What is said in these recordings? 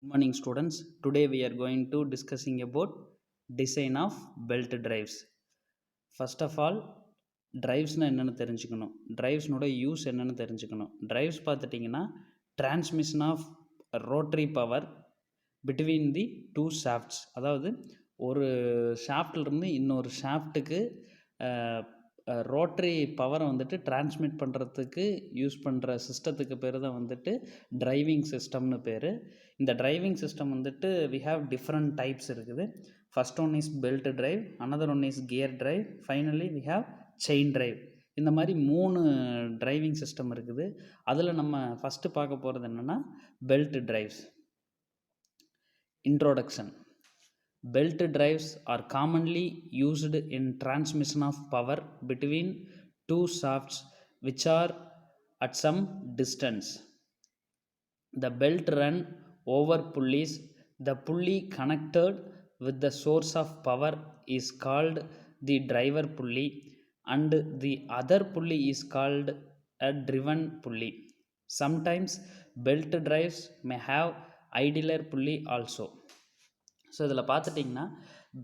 Good morning students. Today we are going to discussing about design of belt drives. First of all, drives என்னென்னு தெரிஞ்சுக்கணும். drives use என்னென்னு தெரிஞ்சுக்கணும். drives பார்த்துட்டிங்கன்னா transmission of rotary power between the two shafts. அதாவது ஒரு ஷாஃப்ட்லேருந்து இன்னொரு ஷாஃப்ட்டுக்கு rotary பவரை வந்துட்டு டிரான்ஸ்மிட் பண்ணுறதுக்கு யூஸ் பண்ணுற சிஸ்டத்துக்கு பேர் தான் வந்துட்டு டிரைவிங் சிஸ்டம்னு பேர். இந்த டிரைவிங் சிஸ்டம் வந்துட்டு வி ஹாவ் டிஃப்ரெண்ட் டைப்ஸ் இருக்குது. First one is belt drive, another one is gear drive, finally we have chain drive. இந்த மாதிரி 3 டிரைவிங் சிஸ்டம் இருக்குது. அதில் நம்ம ஃபஸ்ட்டு பார்க்க போகிறது என்னென்னா belt drives. Introduction. Belt drives are commonly used in transmission of power between two shafts which are at some distance. The belt run over pulleys. The pulley connected with the source of power is called the driver pulley and the other pulley is called a driven pulley. Sometimes belt drives may have idler pulley also. So இதில் பார்த்துட்டிங்கன்னா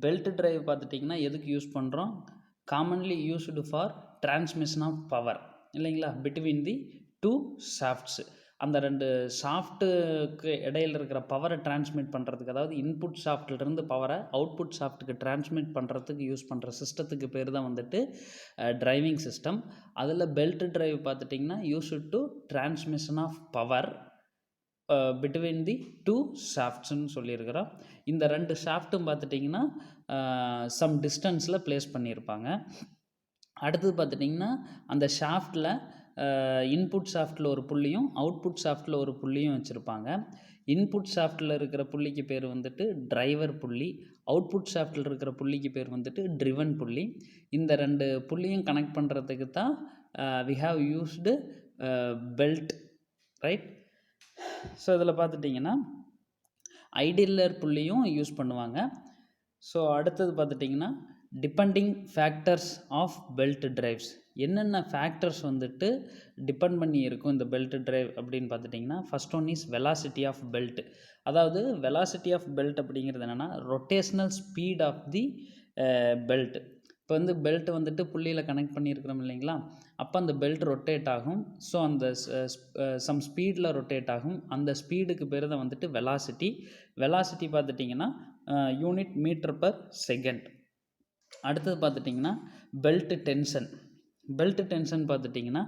belt drive பார்த்துட்டிங்கன்னா எதுக்கு use பண்ணுறோம்? Commonly used for transmission of power இல்லைங்களா, between the two shafts. அந்த 2 ஷாஃப்ட்டுக்கு இடையில் இருக்கிற பவரை டிரான்ஸ்மிட் பண்ணுறதுக்கு, அதாவது இன்புட் ஷாஃப்ட்லேருந்து பவரை அவுட்புட் ஷாஃப்ட்டுக்கு டிரான்ஸ்மிட் பண்ணுறதுக்கு யூஸ் பண்ணுற சிஸ்டத்துக்கு பேர் தான் வந்துட்டு டிரைவிங் சிஸ்டம். அதில் பெல்ட் டிரைவ் பார்த்துட்டிங்கன்னா used to transmission of power between the two ஷாஃப்ட்ஸ்ன்னு சொல்லியிருக்கிறோம். இந்த 2 ஷாஃப்ட்டும் பார்த்துட்டிங்கன்னா சம் டிஸ்டன்ஸில் ப்ளேஸ் பண்ணியிருப்பாங்க. அடுத்தது பார்த்துட்டிங்கன்னா அந்த ஷாஃப்டில் இன்புட் ஷாஃப்டில் ஒரு புள்ளியும் அவுட்புட் ஷாஃப்டில் ஒரு புள்ளியும் வச்சுருப்பாங்க. இன்புட் ஷாஃப்டில் இருக்கிற புள்ளிக்கு பேர் வந்துட்டு டிரைவர் புள்ளி, அவுட்புட் ஷாஃப்டில் இருக்கிற புள்ளிக்கு பேர் வந்துட்டு ட்ரிவன் புள்ளி. இந்த 2 புள்ளியும் கனெக்ட் பண்ணுறதுக்கு தான் we have used belt, right. So இதில் பார்த்துட்டிங்கன்னா ஐடில்லர் புள்ளியும் யூஸ் பண்ணுவாங்க. ஸோ அடுத்தது பார்த்துட்டிங்கன்னா depending factors of belt drives. என்னென்ன ஃபேக்டர்ஸ் வந்துட்டு டிபெண்ட் பண்ணி இருக்கும் இந்த பெல்ட் டிரைவ் அப்படின்னு பார்த்துட்டிங்கன்னா, first one is velocity of belt. அதாவது வெலாசிட்டி ஆஃப் பெல்ட் அப்படிங்கிறது என்னென்னா rotational speed of the belt. இப்போ வந்து பெல்ட் வந்துட்டு புள்ளியில் கனெக்ட் பண்ணியிருக்கிறோம் இல்லைங்களா, அப்போ அந்த பெல்ட் ரொட்டேட் ஆகும். ஸோ அந்த சம் ஸ்பீடில் ரொட்டேட் ஆகும். அந்த ஸ்பீடுக்கு பேர் தான் வந்துட்டு வெலாசிட்டி. வெலாசிட்டி பார்த்துட்டிங்கன்னா யூனிட் மீட்டர் பர் செகண்ட். அடுத்தது பார்த்துட்டிங்கன்னா பெல்ட் டென்ஷன். பெல்ட் டென்ஷன் பார்த்துட்டிங்கன்னா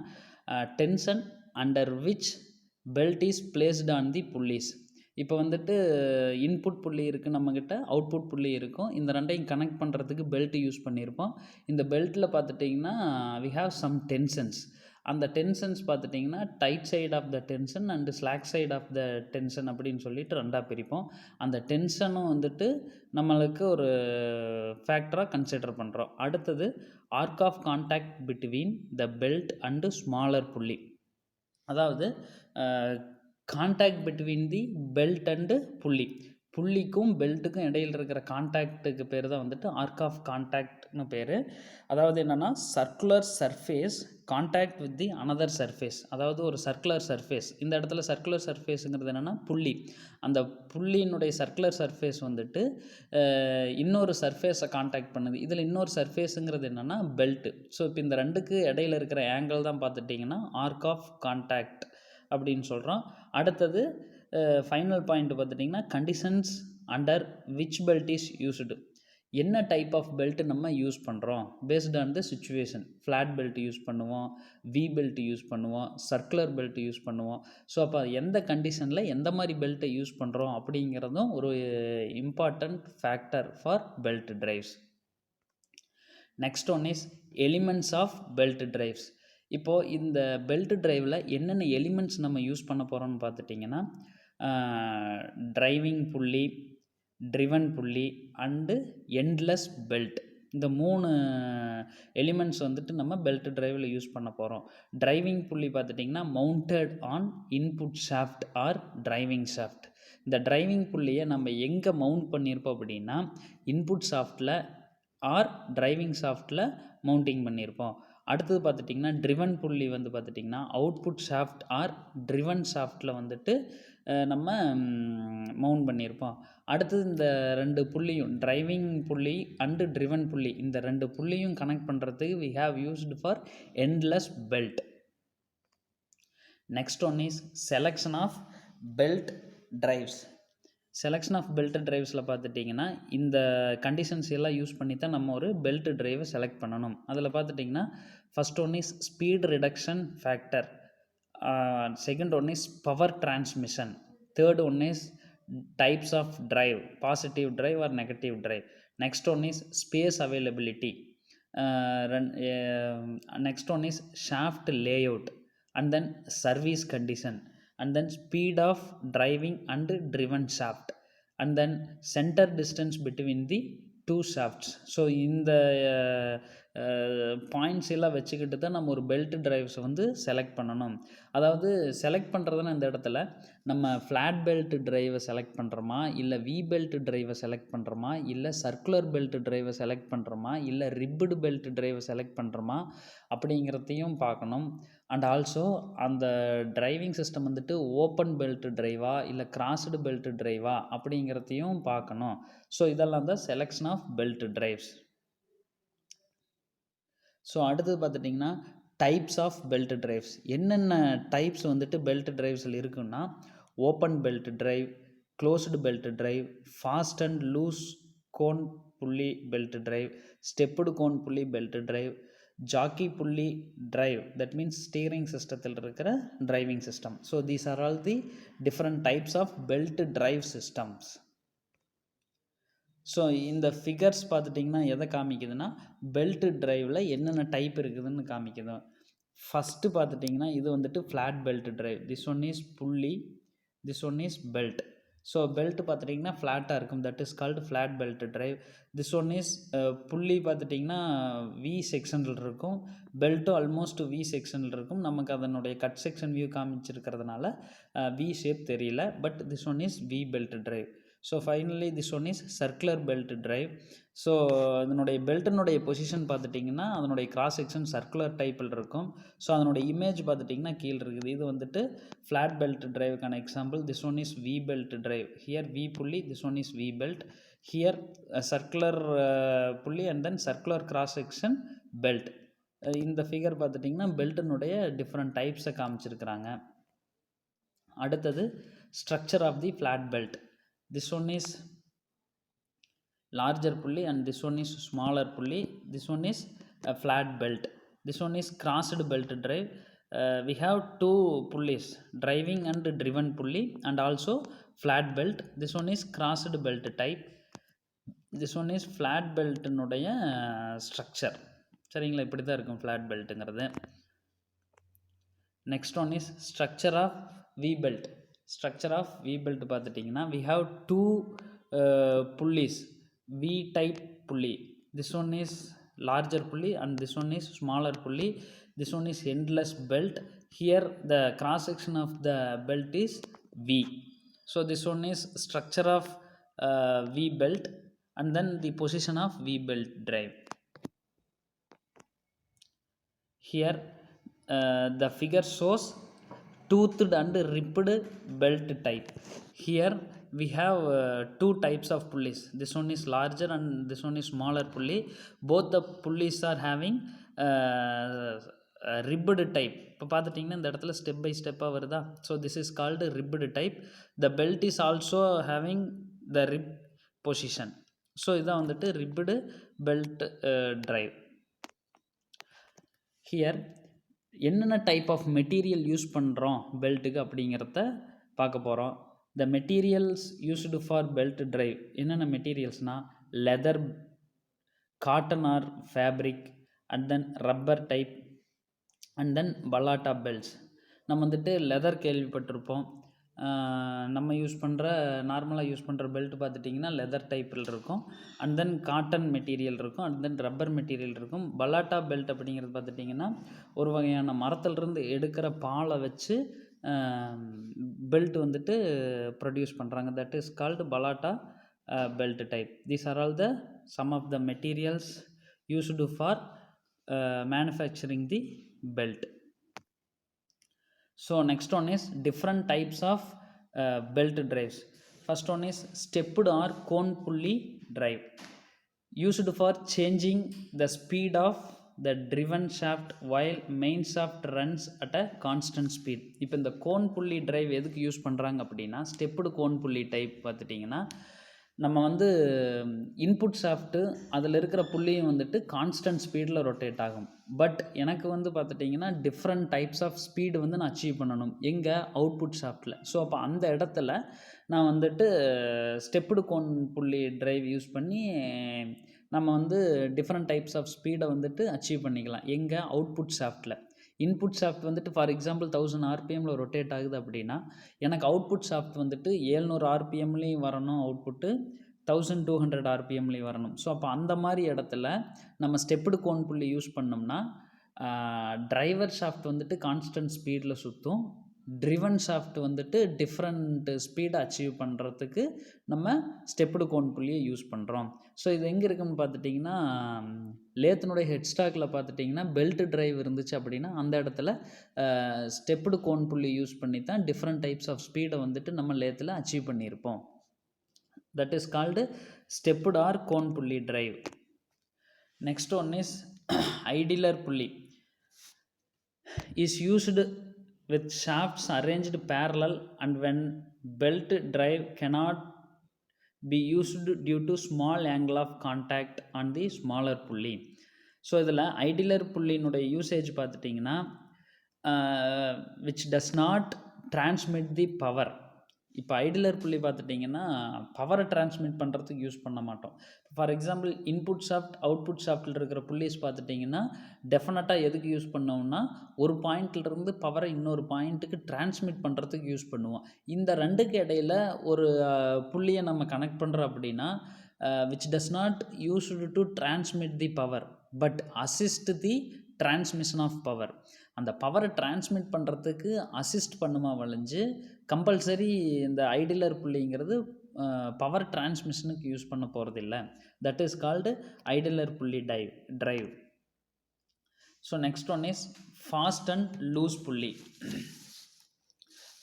tension under which belt is placed on the pulleys. இப்போ வந்துட்டு இன்புட் புள்ளி இருக்குது நம்மக்கிட்ட, அவுட்புட் புள்ளி இருக்கும். இந்த 2ஐயும் கனெக்ட் பண்ணுறதுக்கு பெல்ட் யூஸ் பண்ணியிருப்போம். இந்த பெல்ட்டில் பார்த்துட்டிங்கன்னா வி ஹாவ் சம் டென்ஷன்ஸ். அந்த டென்ஷன்ஸ் பார்த்துட்டிங்கன்னா tight side of the tension and slack side of the tension அப்படின்னு சொல்லிட்டு 2ஆக பிரிப்போம். அந்த டென்ஷனும் வந்துட்டு நம்மளுக்கு ஒரு ஃபேக்டராக கன்சிடர் பண்ணுறோம். அடுத்தது arc of contact between the belt and smaller pulley. அதாவது contact between the belt and pulley. புள்ளிக்கும் பெல்ட்டுக்கும் இடையில் இருக்கிற கான்டாக்டுக்கு பேர் தான் வந்துட்டு ஆர்க் ஆஃப் கான்டாக்ட்னு பேர். அதாவது என்னென்னா circular surface contact with the another surface. அதாவது ஒரு சர்க்குலர் சர்ஃபேஸ், இந்த இடத்துல சர்க்குலர் சர்ஃபேஸுங்கிறது என்னென்னா புள்ளி. அந்த புள்ளியினுடைய சர்க்குலர் சர்ஃபேஸ் வந்துட்டு இன்னொரு சர்ஃபேஸை கான்டாக்ட் பண்ணுது. இதில் இன்னொரு சர்ஃபேஸுங்கிறது என்னென்னா பெல்ட்டு. ஸோ இப்போ இந்த 2க்கு இடையில் இருக்கிற ஆங்கிள் தான் பார்த்துட்டிங்கன்னா ஆர்க் ஆஃப் கான்டாக்ட் அப்படின்னு சொல்கிறோம். அடுத்தது ஃபைனல் பாயிண்ட் பார்த்துட்டிங்கன்னா conditions under which belt is used. என்ன டைப் ஆஃப் பெல்ட் நம்ம யூஸ் பண்ணுறோம் based on the situation. Flat belt use பண்ணுவோம், வி பெல்ட் யூஸ் பண்ணுவோம், சர்க்குலர் பெல்ட் யூஸ் பண்ணுவோம். ஸோ அப்போ எந்த கண்டிஷனில் எந்த மாதிரி பெல்ட்டை யூஸ் பண்ணுறோம் அப்படிங்கிறதும் ஒரு important factor for belt drives. Next one is elements of belt drives. இப்போது இந்த பெல்ட் டிரைவில் என்னென்ன எலிமெண்ட்ஸ் நம்ம யூஸ் பண்ண போகிறோம்னு பார்த்துட்டிங்கன்னா டிரைவிங் புள்ளி, ட்ரிவன் புள்ளி அண்டு எண்ட்லெஸ் பெல்ட். இந்த 3 எலிமெண்ட்ஸ் வந்துட்டு நம்ம பெல்ட் டிரைவில் யூஸ் பண்ண போகிறோம். டிரைவிங் புள்ளி பார்த்துட்டிங்கன்னா mounted on input shaft R driving shaft. இந்த டிரைவிங் புள்ளியை நம்ம எங்கே மவுண்ட் பண்ணியிருப்போம் அப்படின்னா இன்புட் ஷாஃப்டில் ஆர் டிரைவிங் ஷாஃப்டில் மவுண்டிங் பண்ணியிருப்போம். அடுத்தது பார்த்துட்டிங்கன்னா ட்ரிவன் புள்ளி வந்து பார்த்துட்டிங்கன்னா அவுட்புட் ஷாஃப்ட் ஆர் ட்ரிவன் ஷாஃப்டில் வந்துட்டு நம்ம மவுண்ட் பண்ணியிருப்போம். அடுத்தது இந்த 2 புள்ளியும் டிரைவிங் புள்ளி அண்டு ட்ரிவன் புள்ளி இந்த 2 புள்ளியும் கனெக்ட் பண்ணுறதுக்கு we have used for endless belt. Next one is selection of belt drives. Selection of belt டிரைவ்ஸில் பார்த்துட்டிங்கன்னா இந்த கண்டிஷன்ஸ் எல்லாம் யூஸ் பண்ணி தான் நம்ம ஒரு பெல்ட் டிரைவை செலக்ட் பண்ணணும். அதில் பார்த்துட்டிங்கன்னா first one is speed reduction factor, second one is power transmission, third one is types of drive, positive drive or negative drive, next one is space availability, next one is shaft layout and then service condition and then speed of driving and driven shaft and then center distance between the two shafts. So இந்த points எல்லாம் வச்சுக்கிட்டு தான் நம்ம ஒரு belt டிரைவ்ஸை வந்து select பண்ணணும். அதாவது select பண்ணுறதுன்னா இந்த இடத்துல நம்ம ஃப்ளாட் பெல்ட் டிரைவை செலக்ட் பண்ணுறோமா, இல்லை வி பெல்ட் டிரைவை செலக்ட் பண்ணுறோமா, இல்லை சர்க்குலர் பெல்ட் டிரைவை செலக்ட் பண்ணுறோமா, இல்லை ரிப்புடு பெல்ட் டிரைவை செலக்ட் பண்ணுறோமா அப்படிங்கிறதையும் பார்க்கணும். அண்ட் ஆல்சோ அந்த டிரைவிங் சிஸ்டம் வந்துட்டு ஓப்பன் பெல்ட் டிரைவா இல்லை கிராஸ்டு பெல்ட் டிரைவா அப்படிங்கிறதையும் பார்க்கணும். ஸோ இதெல்லாம் தான் selection of belt drives. So அடுத்தது பார்த்துட்டிங்கன்னா டைப்ஸ் ஆஃப் பெல்ட் டிரைவ்ஸ். என்னென்ன டைப்ஸ் வந்துட்டு பெல்ட் டிரைவ்ஸில் இருக்குன்னா open belt drive, closed belt drive, fast and loose cone pulley belt drive, stepped cone pulley belt drive, jockey pulley drive, that means steering சிஸ்டத்தில் இருக்கிற driving system. So these are all the different types of belt drive systems. So இந்த figures பார்த்துட்டிங்கன்னா எதை காமிக்குதுன்னா belt டிரைவில் என்னென்ன type இருக்குதுன்னு காமிக்குது. First பார்த்துட்டிங்கன்னா இது வந்துட்டு flat belt drive, this one is pulley, this one is belt. So belt பார்த்துட்டிங்கன்னா ஃப்ளாட்டாக இருக்கும், that is called flat belt drive. This one is pulley பார்த்துட்டிங்கன்னா வி செக்ஷனில் இருக்கும், பெல்ட்டும் ஆல்மோஸ்ட் வி செக்ஷனில் இருக்கும். நமக்கு அதனுடைய கட் செக்ஷன் வியூ காமிச்சிருக்கிறதுனால வி ஷேப் தெரியல, but this one is V belt drive. So finally this one is circular belt drive. So அதனுடைய பெல்ட்டினுடைய பொசிஷன் பார்த்துட்டிங்கன்னா அதனுடைய கிராஸ் செக்ஷன் சர்க்குலர் டைப்பில் இருக்கும். ஸோ அதனுடைய இமேஜ் பார்த்துட்டிங்கன்னா கீழே இருக்குது. இது வந்துட்டு ஃப்ளாட் பெல்ட் டிரைவுக்கான example. This one is V belt drive, here V pulley, this one is V belt, here circular pulley and then circular cross section belt. இந்த ஃபிகர் பார்த்துட்டிங்கன்னா பெல்ட்டினுடைய டிஃப்ரெண்ட் டைப்ஸை காமிச்சிருக்கிறாங்க. அடுத்தது structure of the flat belt. This one is larger pulley and this one is smaller pulley. This one is a flat belt. This one is crossed belt drive. We have two pulleys, driving and driven pulley and also flat belt. This one is crossed belt type. This one is flat belt னுடைய structure. சரிங்களா, இப்படி தான் இருக்கும் flat beltங்கிறது. Next one is structure of V belt. Structure of V belt பார்த்துட்டிங்கன்னா we have two pulleys, V type pulley. This one is larger pulley and this one is smaller pulley. This one is endless belt. Here the cross section of the belt is V. So this one is structure of V belt and then the position of V belt drive. Here the figure shows toothed and ripped belt type. Here we have two types of pulleys. This one is larger and this one is smaller pulley. Both the pulleys are having ribbed type. இப்போ பார்த்துட்டிங்கன்னா இந்த இடத்துல step by ஸ்டெப்பாக வருதா. So this is called ribbed type. The belt is also having the rib position. So இதான் வந்துட்டு ribbed belt drive. Here என்னென்ன type of material use பண்ணுறோம் பெல்ட்டுக்கு அப்படிங்கிறத பார்க்க போகிறோம். The materials used for belt drive என்னென்ன மெட்டீரியல்ஸ்னால் leather, cotton or fabric and then rubber type and then balata belts. நம்ம வந்துட்டு லெதர் கேள்விப்பட்டிருப்போம். நம்ம நார்மலாக யூஸ் பண்ணுற பெல்ட் பார்த்துட்டிங்கன்னா லெதர் டைப்பில் இருக்கும். அண்ட் தென் காட்டன் மெட்டீரியல் இருக்கும், அண்ட் தென் ரப்பர் மெட்டீரியல் இருக்கும். பலாட்டா பெல்ட் அப்படிங்கிறது பார்த்துட்டிங்கன்னா ஒரு வகையான மரத்திலிருந்து எடுக்கிற பாலை வச்சு பெல்ட் வந்துட்டு ப்ரொடியூஸ் பண்ணுறாங்க. That is called balata belt type. These are all the some of the materials used for manufacturing the belt. So next one is different types of belt drives. First one is stepped or cone pulley drive, used for changing the speed of the driven shaft while main shaft runs at a constant speed. இப்போ இந்த cone pulley drive எதுக்கு use பண்ணுறாங்க அப்படின்னா, ஸ்டெப்புடு cone புள்ளி type பார்த்துட்டிங்கன்னா, நம்ம வந்து input shaft அதில் இருக்கிற புள்ளியும் வந்துட்டு கான்ஸ்டன்ட் ஸ்பீடில் ரொட்டேட் ஆகும். பட் எனக்கு வந்து பார்த்துட்டிங்கன்னா டிஃப்ரெண்ட் டைப்ஸ் ஆஃப் ஸ்பீடு வந்து நான் அச்சீவ் பண்ணணும் எங்கே அவுட்புட் ஷாஃப்ட்டில். ஸோ அப்போ அந்த இடத்துல நான் வந்துட்டு ஸ்டெப்புடு கோன் புள்ளி டிரைவ் யூஸ் பண்ணி நம்ம வந்து டிஃப்ரெண்ட் டைப்ஸ் ஆஃப் ஸ்பீடை வந்துட்டு அச்சீவ் பண்ணிக்கலாம் எங்கே அவுட்புட் ஷாஃப்ட்டில். இன்புட் ஷாஃப்ட் வந்துட்டு ஃபார் எக்ஸாம்பிள் 1000 ஆர்பிஎம்மில் ரொட்டேட் ஆகுது அப்படின்னா, எனக்கு அவுட்புட் ஷாஃப்ட் வந்துட்டு 700 ஆர்பிஎம்லேயும் வரணும், அவுட்புட்டு 1200 ஆர்பிஎம்லேயும் வரணும். ஸோ அப்போ அந்த மாதிரி இடத்துல நம்ம ஸ்டெப்புடு கோன் புள்ளி யூஸ் பண்ணோம்னா டிரைவர் ஷாஃப்ட் வந்துட்டு கான்ஸ்டன்ட் ஸ்பீடில் சுற்றும், ட்ரிவன் ஷாஃப்ட் வந்துட்டு டிஃப்ரெண்ட் ஸ்பீடை அச்சீவ் பண்ணுறதுக்கு நம்ம ஸ்டெப்புடு கோன் புள்ளியை யூஸ் பண்ணுறோம். ஸோ இது எங்கே இருக்குதுன்னு பார்த்துட்டிங்கன்னா, லேத்தினுடைய ஹெட் ஸ்டாக்கில் பார்த்துட்டிங்கன்னா பெல்ட் டிரைவ் இருந்துச்சு அப்படின்னா அந்த இடத்துல ஸ்டெப்புடு கோன் புள்ளி யூஸ் பண்ணி தான் டிஃப்ரெண்ட் டைப்ஸ் ஆஃப் ஸ்பீடை வந்துட்டு நம்ம லேத்தில் அச்சீவ் பண்ணியிருப்போம். That is called stepped or cone pulley drive. Next one is idler pulley is used with shafts arranged parallel and when belt drive cannot be used due to small angle of contact on the smaller pulley. So இதில் ஐடிலர் புள்ளியினுடைய usage பார்த்துட்டிங்கன்னா which does not transmit the power. இப்போ ஐடிலர் புள்ளி பார்த்துட்டிங்கன்னா பவரை transmit பண்ணுறதுக்கு use பண்ண மாட்டோம். For example input shaft output ஷாஃப்ட்டில் இருக்கிற புள்ளிஸ் பார்த்துட்டிங்கன்னா டெஃபினட்டாக எதுக்கு யூஸ் பண்ணோம்னா ஒரு பாயிண்ட்லேருந்து பவரை இன்னொரு பாயிண்ட்டுக்கு டிரான்ஸ்மிட் பண்ணுறதுக்கு யூஸ் பண்ணுவோம். இந்த ரெண்டுக்கு இடையில் ஒரு புள்ளியை நம்ம கனெக்ட் பண்ணுறோம் அப்படின்னா which does not used to transmit the power but assist the transmission of power. அந்த பவரை டிரான்ஸ்மிட் பண்ணுறதுக்கு அசிஸ்ட் பண்ணுமா வளைஞ்சு கம்பல்சரி இந்த ஐடிலர் புள்ளிங்கிறது பவர் டிரான்ஸ்மிஷனுக்கு யூஸ் பண்ண போகிறது இல்லை. That is called idler pulley drive. So next one is fast and loose pulley.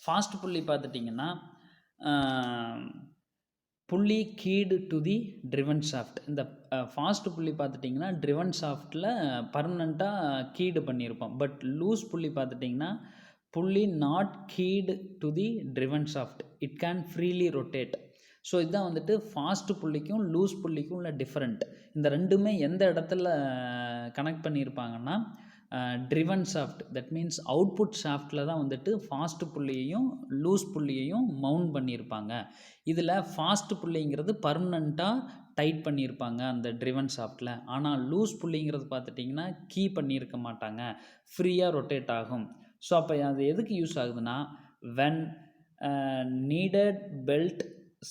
Fast pulley பார்த்துட்டிங்கன்னா pulley keyed to the driven shaft. இந்த ஃபாஸ்ட் புள்ளி பார்த்துட்டிங்கன்னா ட்ரிவன் ஷாஃப்ட்டில் பர்மனெண்ட்டாக கீடு பண்ணியிருப்போம். பட் லூஸ் புள்ளி பார்த்துட்டிங்கன்னா pulley not keyed to the driven shaft, it can freely rotate. So இதுதான் வந்துட்டு fast புள்ளிக்கும் loose புள்ளிக்கும் உள்ள டிஃப்ரெண்ட். இந்த ரெண்டுமே எந்த இடத்துல கனெக்ட் பண்ணியிருப்பாங்கன்னா driven shaft, that means output ஷாஃப்ட்டில் தான் வந்துட்டு ஃபாஸ்ட் புள்ளியையும் லூஸ் புள்ளியையும் மவுண்ட் பண்ணியிருப்பாங்க. இதில் ஃபாஸ்ட் புள்ளிங்கிறது பர்மனண்ட்டாக டைட் பண்ணியிருப்பாங்க அந்த ட்ரிவன் ஷாஃப்ட்டில். ஆனால் லூஸ் புள்ளிங்கிறது பார்த்துட்டிங்கன்னா கீ பண்ணியிருக்க மாட்டாங்க, ஃப்ரீயாக ரொட்டேட் ஆகும். ஸோ அப்போ அது எதுக்கு யூஸ் ஆகுதுன்னா when needed belt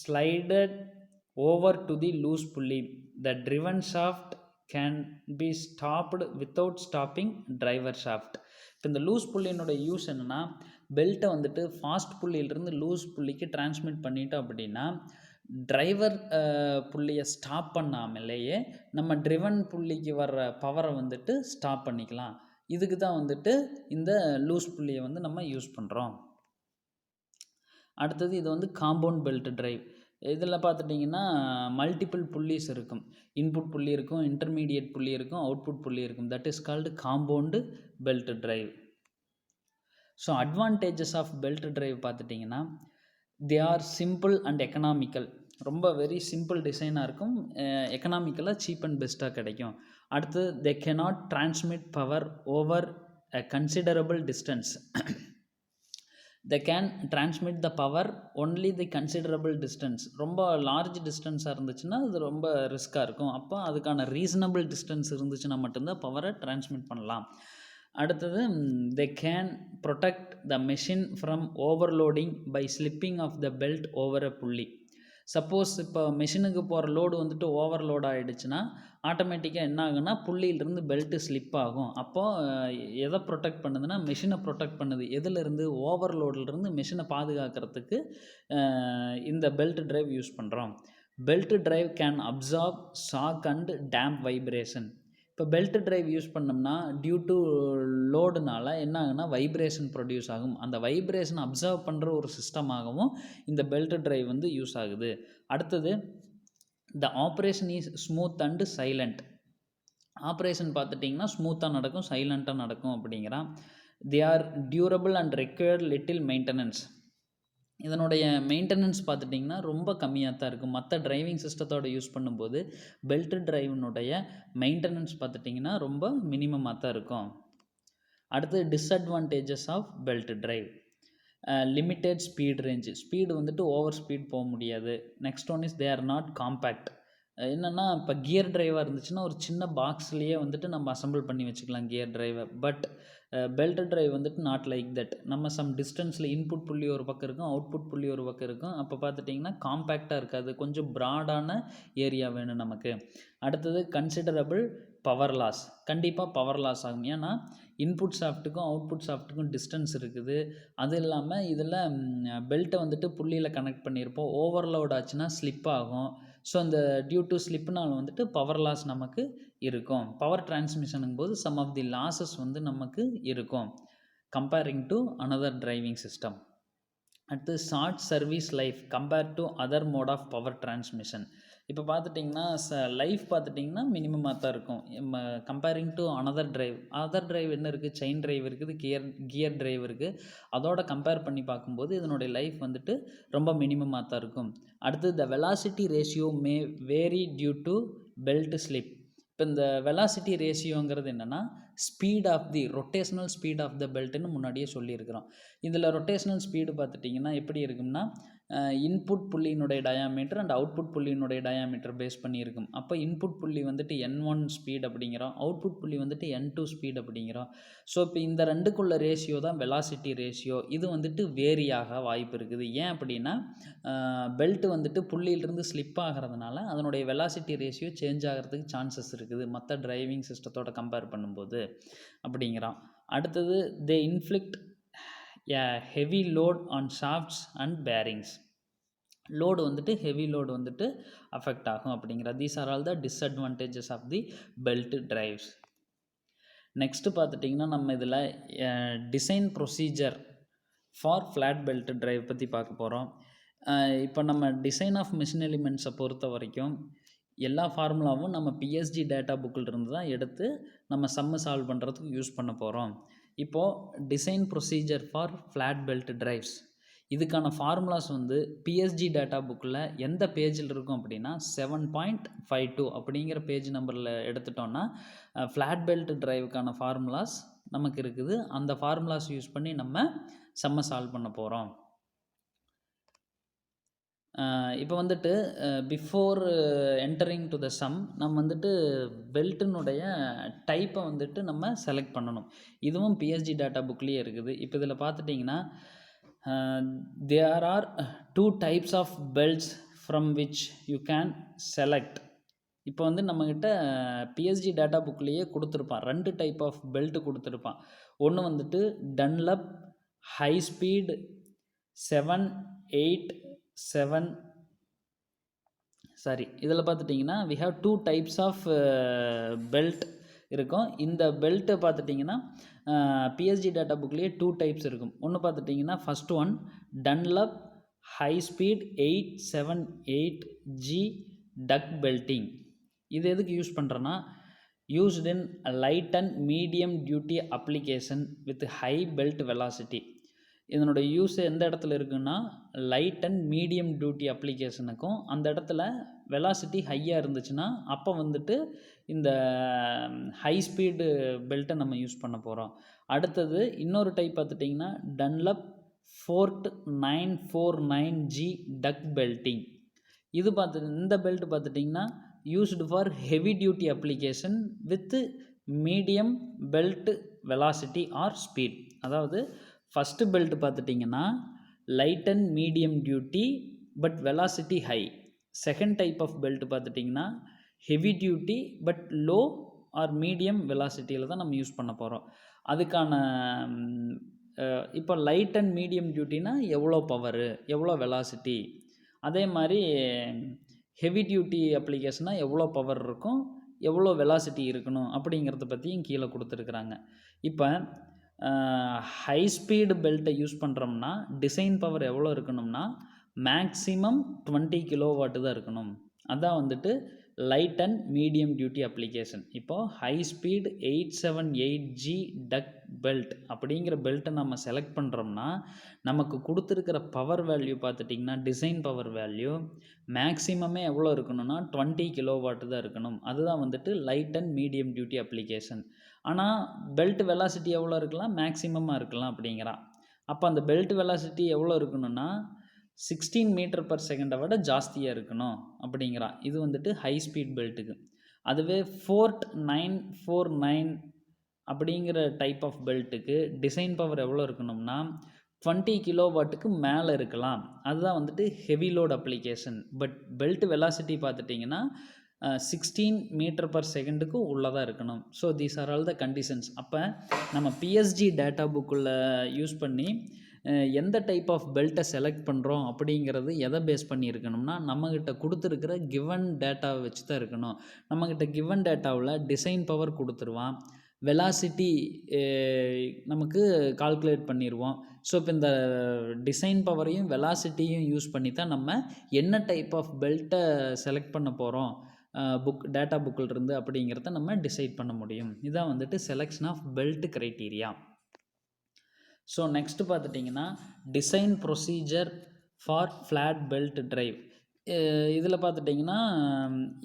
slided over to the loose pulley, the driven shaft can be stopped without stopping driver shaft. இப்போ இந்த லூஸ் புள்ளியினுடைய யூஸ் என்னென்னா பெல்ட்டை வந்துட்டு ஃபாஸ்ட் புள்ளியிலிருந்து லூஸ் புள்ளிக்கு டிரான்ஸ்மிட் பண்ணிட்டோம் அப்படின்னா டிரைவர் புள்ளியை ஸ்டாப் பண்ணாமலேயே நம்ம ட்ரிவன் புள்ளிக்கு வர்ற பவரை வந்துட்டு ஸ்டாப் பண்ணிக்கலாம். இதுக்கு தான் வந்துட்டு இந்த லூஸ் புள்ளியை வந்து நம்ம யூஸ் பண்ணுறோம். அடுத்தது இது வந்து காம்பவுண்ட் பெல்ட் டிரைவ். இதில் பார்த்துட்டிங்கன்னா மல்டிபிள் புள்ளிஸ் இருக்கும். இன்புட் புள்ளி இருக்கும், இன்டர்மீடியட் புள்ளி இருக்கும், அவுட்புட் புள்ளி இருக்கும். That is called compound belt drive. So advantages of belt drive பார்த்துட்டிங்கன்னா they are simple and economical. ரொம்ப வெரி சிம்பிள் டிசைனாக இருக்கும், எக்கனாமிக்கலாக சீப் அண்ட் பெஸ்ட்டாக கிடைக்கும். அடுத்து they cannot transmit power over a considerable distance. they can transmit the power only the considerable distance. ரொம்ப large டிஸ்டன்ஸாக இருந்துச்சுன்னா அது ரொம்ப ரிஸ்க்காக இருக்கும். அப்போ அதுக்கான ரீசனபிள் டிஸ்டன்ஸ் இருந்துச்சுன்னா மட்டும்தான் பவரை டிரான்ஸ்மிட் பண்ணலாம். அடுத்தது they can protect the machine from overloading by slipping of the belt over a pulley. Suppose இப்போ மெஷினுக்கு போகிற லோடு வந்துட்டு ஓவர்லோட் ஆகிடுச்சுன்னா ஆட்டோமேட்டிக்காக என்ன ஆகுன்னா புள்ளியிலிருந்து பெல்ட்டு ஸ்லிப் ஆகும். அப்போது எதை ப்ரொடெக்ட் பண்ணுதுன்னா மெஷினை ப்ரொடெக்ட் பண்ணுது. எதுலேருந்து? ஓவர்லோட்லேருந்து மெஷினை பாதுகாக்கிறதுக்கு இந்த பெல்ட் டிரைவ் யூஸ் பண்ணுறோம். Belt drive can absorb shock and damp vibration. இப்போ பெல்ட் டிரைவ் யூஸ் பண்ணோம்னா டியூ டு லோடுனால என்ன ஆகுனா வைப்ரேஷன் ப்ரொடியூஸ் ஆகும். அந்த வைப்ரேஷன் அப்சர்வ் பண்ணுற ஒரு சிஸ்டமாகவும் இந்த பெல்ட் டிரைவ் வந்து யூஸ் ஆகுது. அடுத்தது the operation is smooth and silent. Operation பார்த்துட்டிங்கன்னா ஸ்மூத்தாக நடக்கும், சைலண்ட்டாக நடக்கும் அப்படிங்கிறான். They are durable and required little maintenance. இதனுடைய மெயின்டெனன்ஸ் பார்த்துட்டிங்கன்னா ரொம்ப கம்மியாக தான் இருக்கும். மற்ற டிரைவிங் சிஸ்டத்தோட யூஸ் பண்ணும்போது பெல்ட் டிரைவினுடைய மெயின்டெனன்ஸ் பார்த்துட்டிங்கன்னா ரொம்ப மினிமமாக தான் இருக்கும். அடுத்து disadvantages of belt drive. Limited speed range, speed வந்துட்டு ஓவர் ஸ்பீட் போக முடியாது. Next one is they are not compact. என்னென்னா இப்போ கியர் டிரைவாக இருந்துச்சுன்னா ஒரு சின்ன பாக்ஸ்லேயே வந்துட்டு நம்ம அசம்பிள் பண்ணி வச்சுக்கலாம் கியர் டிரைவை. பட் பெல்ட் டிரைவ் வந்துட்டு நாட் லைக் தட். நம்ம சம் டிஸ்டன்ஸில் இன்புட் புள்ளி ஒரு பக்கம் இருக்கும், அவுட்புட் புள்ளி ஒரு பக்கம் இருக்கும். அப்போ பார்த்துட்டிங்கன்னா காம்பேக்டாக இருக்காது, கொஞ்சம் ப்ராடான ஏரியா வேணும் நமக்கு. அடுத்தது கன்சிடரபிள் பவர் லாஸ். கண்டிப்பாக பவர் லாஸ் ஆகும். ஏன்னா இன்புட் ஷாஃப்ட்டுக்கும் அவுட்புட் ஷாஃப்ட்டுக்கும் டிஸ்டன்ஸ் இருக்குது. அது இல்லாமல் இதில் பெல்ட்டை வந்துட்டு புள்ளியில் கனெக்ட் பண்ணியிருப்போம். ஓவர்லோட் ஆச்சுன்னா ஸ்லிப் ஆகும். ஸோ அந்த டியூ டு ஸ்லிப்னால் வந்துட்டு பவர் லாஸ் நமக்கு இருக்கும். பவர் டிரான்ஸ்மிஷனுங்கும் போது சம் ஆஃப் தி லாஸஸ் வந்து நமக்கு இருக்கும் comparing to another driving system. அடுத்து short service life compare to other mode of power transmission. இப்போ பார்த்துட்டிங்கன்னா லைஃப் பார்த்துட்டிங்கன்னா மினிமமாக தான் இருக்கும் comparing to another drive. Other drive என்ன இருக்குது, செயின் டிரைவ் இருக்குது, கியர் டிரைவ் இருக்குது. அதோட கம்பேர் பண்ணி பார்க்கும்போது இதனுடைய லைஃப் வந்துட்டு ரொம்ப மினிமமாக தான் இருக்கும். அடுத்து the velocity ratio may vary due to belt slip. இப்போ இந்த வெலாசிட்டி ரேஷியோங்கிறது என்னென்னா speed of the rotational speed of the பெல்ட்டுன்னு முன்னாடியே சொல்லியிருக்கிறோம். இதில் ரொட்டேஷனல் ஸ்பீடு பார்த்துட்டிங்கன்னா எப்படி இருக்கும்னா இன்புட் புள்ளியினுடைய டயாமீட்டர் அண்ட் அவுட்புட் புள்ளியினுடைய டயாமீட்டர் பேஸ் பண்ணியிருக்கும். அப்போ இன்புட் புள்ளி வந்துட்டு N1 ஸ்பீட் அப்படிங்கிறோம், அவுட்புட் புள்ளி வந்துட்டு N2 ஸ்பீட் அப்படிங்கிறோம். ஸோ இப்போ இந்த ரெண்டுக்குள்ள ரேஷியோ தான் வெலாசிட்டி ரேஷியோ. இது வந்துட்டு வேரியாக வாய்ப்பு இருக்குது. ஏன் அப்படின்னா பெல்ட் வந்துட்டு புள்ளியிலிருந்து ஸ்லிப் ஆகிறதுனால அதனுடைய வெலாசிட்டி ரேஷியோ சேஞ்ச் ஆகிறதுக்கு சான்சஸ் இருக்குது மற்ற டிரைவிங் சிஸ்டத்தோட கம்பேர் பண்ணும்போது அப்படிங்கிறோம். அடுத்தது they inflict heavy load on shafts and bearings. Load வந்துட்டு ஹெவி லோடு வந்துட்டு அஃபெக்ட் ஆகும் அப்படிங்கிற. These are all the disadvantages of the belt drives. Next பார்த்துட்டிங்கன்னா நம்ம இதில் design procedure for flat belt drive பற்றி பார்க்க போகிறோம். இப்போ நம்ம டிசைன் ஆஃப் மிஷின் எலிமெண்ட்ஸை பொறுத்த வரைக்கும் எல்லா ஃபார்முலாவும் நம்ம பிஎஸ்ஜி டேட்டா புக்கில் இருந்து தான் எடுத்து நம்ம சம்மு சால்வ் பண்ணுறதுக்கு யூஸ் பண்ண போகிறோம். இப்போது design procedure for flat belt drives இதுக்கான ஃபார்முலாஸ் வந்து பிஎஸ்ஜி டேட்டா புக்கில் எந்த பேஜில் இருக்கும் அப்படின்னா 7.52 அப்படிங்கிற பேஜ் நம்பரில் எடுத்துட்டோன்னா ஃப்ளாட் பெல்ட் டிரைவுக்கான ஃபார்முலாஸ் நமக்கு இருக்குது. அந்த ஃபார்முலாஸ் யூஸ் பண்ணி நம்ம சம்மை சால்வ் பண்ண போகிறோம். இப்போ வந்துட்டு before entering to the some நம்ம வந்துட்டு பெல்ட்டினுடைய டைப்பை வந்துட்டு நம்ம செலக்ட் பண்ணணும். இதுவும் பிஎஸ்ஜி டேட்டா புக்லேயே இருக்குது. இப்போ இதில் பார்த்துட்டிங்கன்னா there are 2 types of belts from which you can select. இப்போ வந்து நம்மக்கிட்ட பிஎஸ்ஜி டேட்டா புக்லேயே கொடுத்துருப்பான் 2 டைப் ஆஃப் பெல்ட் கொடுத்துருப்பான். ஒன்று வந்துட்டு டன்லப் ஹை ஸ்பீட் 787 இதில் பார்த்துட்டிங்கன்னா we have 2 types of belt இருக்கும். இந்த பெல்ட்டை பார்த்துட்டிங்கன்னா பிஎஸ்ஜி டேட்டா புக்லேயே 2 டைப்ஸ் இருக்கும். ஒன்று பார்த்துட்டிங்கன்னா first one Dunlop high speed 878G டக் பெல்ட்டிங். இது எதுக்கு யூஸ் பண்ணுறேன்னா used in light and medium duty application with high belt velocity. இதனுடைய யூஸ் எந்த இடத்துல இருக்குன்னா லைட் அண்ட் மீடியம் டியூட்டி அப்ளிகேஷனுக்கும் அந்த இடத்துல வெலாசிட்டி ஹையாக இருந்துச்சுன்னா அப்போ வந்துட்டு இந்த ஹை ஸ்பீடு பெல்ட்டை நம்ம யூஸ் பண்ண போகிறோம். அடுத்தது இன்னொரு டைப் பார்த்துட்டிங்கன்னா டன்லப் ஃபோர்ட் 949G டக் பெல்ட்டிங். இது இந்த பெல்ட் பார்த்துட்டிங்கன்னா used for heavy duty application with medium belt velocity or speed. அதாவது ஃபஸ்ட்டு பெல்ட் பார்த்துட்டிங்கன்னா light and medium duty but velocity high. Second type of belt பார்த்துட்டிங்கன்னா heavy duty but low or medium வெலாசிட்டியில் தான் நம்ம use பண்ண போகிறோம். அதுக்கான இப்போ லைட் அண்ட் மீடியம் டியூட்டினா எவ்வளோ பவரு எவ்வளோ வெலாசிட்டி, அதே மாதிரி ஹெவி டியூட்டி அப்ளிகேஷனாக எவ்வளோ பவர் இருக்கும் எவ்வளோ வெலாசிட்டி இருக்கணும் அப்படிங்கிறத பற்றியும் கீழே கொடுத்துருக்குறாங்க. இப்போ ஹை ஸ்பீடு பெல்ட்டை யூஸ் பண்ணுறோம்னா டிசைன் பவர் எவ்வளோ இருக்கணும்னா மேக்ஸிமம் 20 கிலோவாட்டு தான் இருக்கணும். அதான் வந்துட்டு light and medium duty application. இப்போது ஹை ஸ்பீட் 878G டக் பெல்ட் அப்படிங்கிற பெல்ட்டை நம்ம செலக்ட் பண்ணுறோம்னா நமக்கு கொடுத்துருக்கிற பவர் வேல்யூ பார்த்துட்டிங்கன்னா டிசைன் பவர் வேல்யூ மேக்ஸிமமே எவ்வளோ இருக்கணும்னா 20 கிலோவாட்டு தான் இருக்கணும். அதுதான் வந்துட்டு light and medium duty application. ஆனால் பெல்ட் வெலாசிட்டி எவ்வளோ இருக்கலாம், மேக்ஸிமமாக இருக்கலாம் அப்படிங்கிறான். அப்போ அந்த பெல்ட் வெலாசிட்டி எவ்வளோ இருக்கணும்னா 16 மீட்டர் பர் செகண்டை விட ஜாஸ்தியாக இருக்கணும் அப்படிங்கிறான். இது வந்துட்டு ஹை ஸ்பீட் பெல்ட்டுக்கு. அதுவே ஃபோர்ட் 949 அப்படிங்கிற டைப் ஆஃப் பெல்ட்டுக்கு டிசைன் பவர் எவ்வளோ இருக்கணும்னா 20 கிலோவாட்டுக்கு மேலே இருக்கலாம். அதுதான் வந்துட்டு heavy load application. But belt velocity பார்த்துட்டிங்கன்னா 16 மீட்டர் பர் செகண்டுக்கு உள்ளதாக இருக்கணும். So these are all the conditions. அப்போ நம்ம பிஎஸ்ஜி டேட்டா புக்கில் யூஸ் பண்ணி எந்த டைப் ஆஃப் பெல்ட்டை செலக்ட் பண்ணுறோம் அப்படிங்கிறது எதை பேஸ் பண்ணி இருக்கணும்னா நம்மக்கிட்ட கொடுத்துருக்கிற கிவன் டேட்டாவை வச்சு தான் இருக்கணும். நம்மக்கிட்ட கிவன் டேட்டாவில் டிசைன் பவர் கொடுத்துருவான், வெலாசிட்டி நமக்கு கால்குலேட் பண்ணிடுவோம். ஸோ இப்போ இந்த டிசைன் பவரையும் வெலாசிட்டியும் யூஸ் பண்ணி தான் நம்ம என்ன டைப் ஆஃப் பெல்ட்டை செலக்ட் பண்ண போகிறோம் டேட்டா புக்கில் இருந்து அப்படிங்கிறத நம்ம டிசைட் பண்ண முடியும். இதான் வந்துட்டு selection of belt criteria. So next பார்த்துட்டிங்கன்னா design procedure for flat belt drive. இதில் பார்த்துட்டிங்கன்னா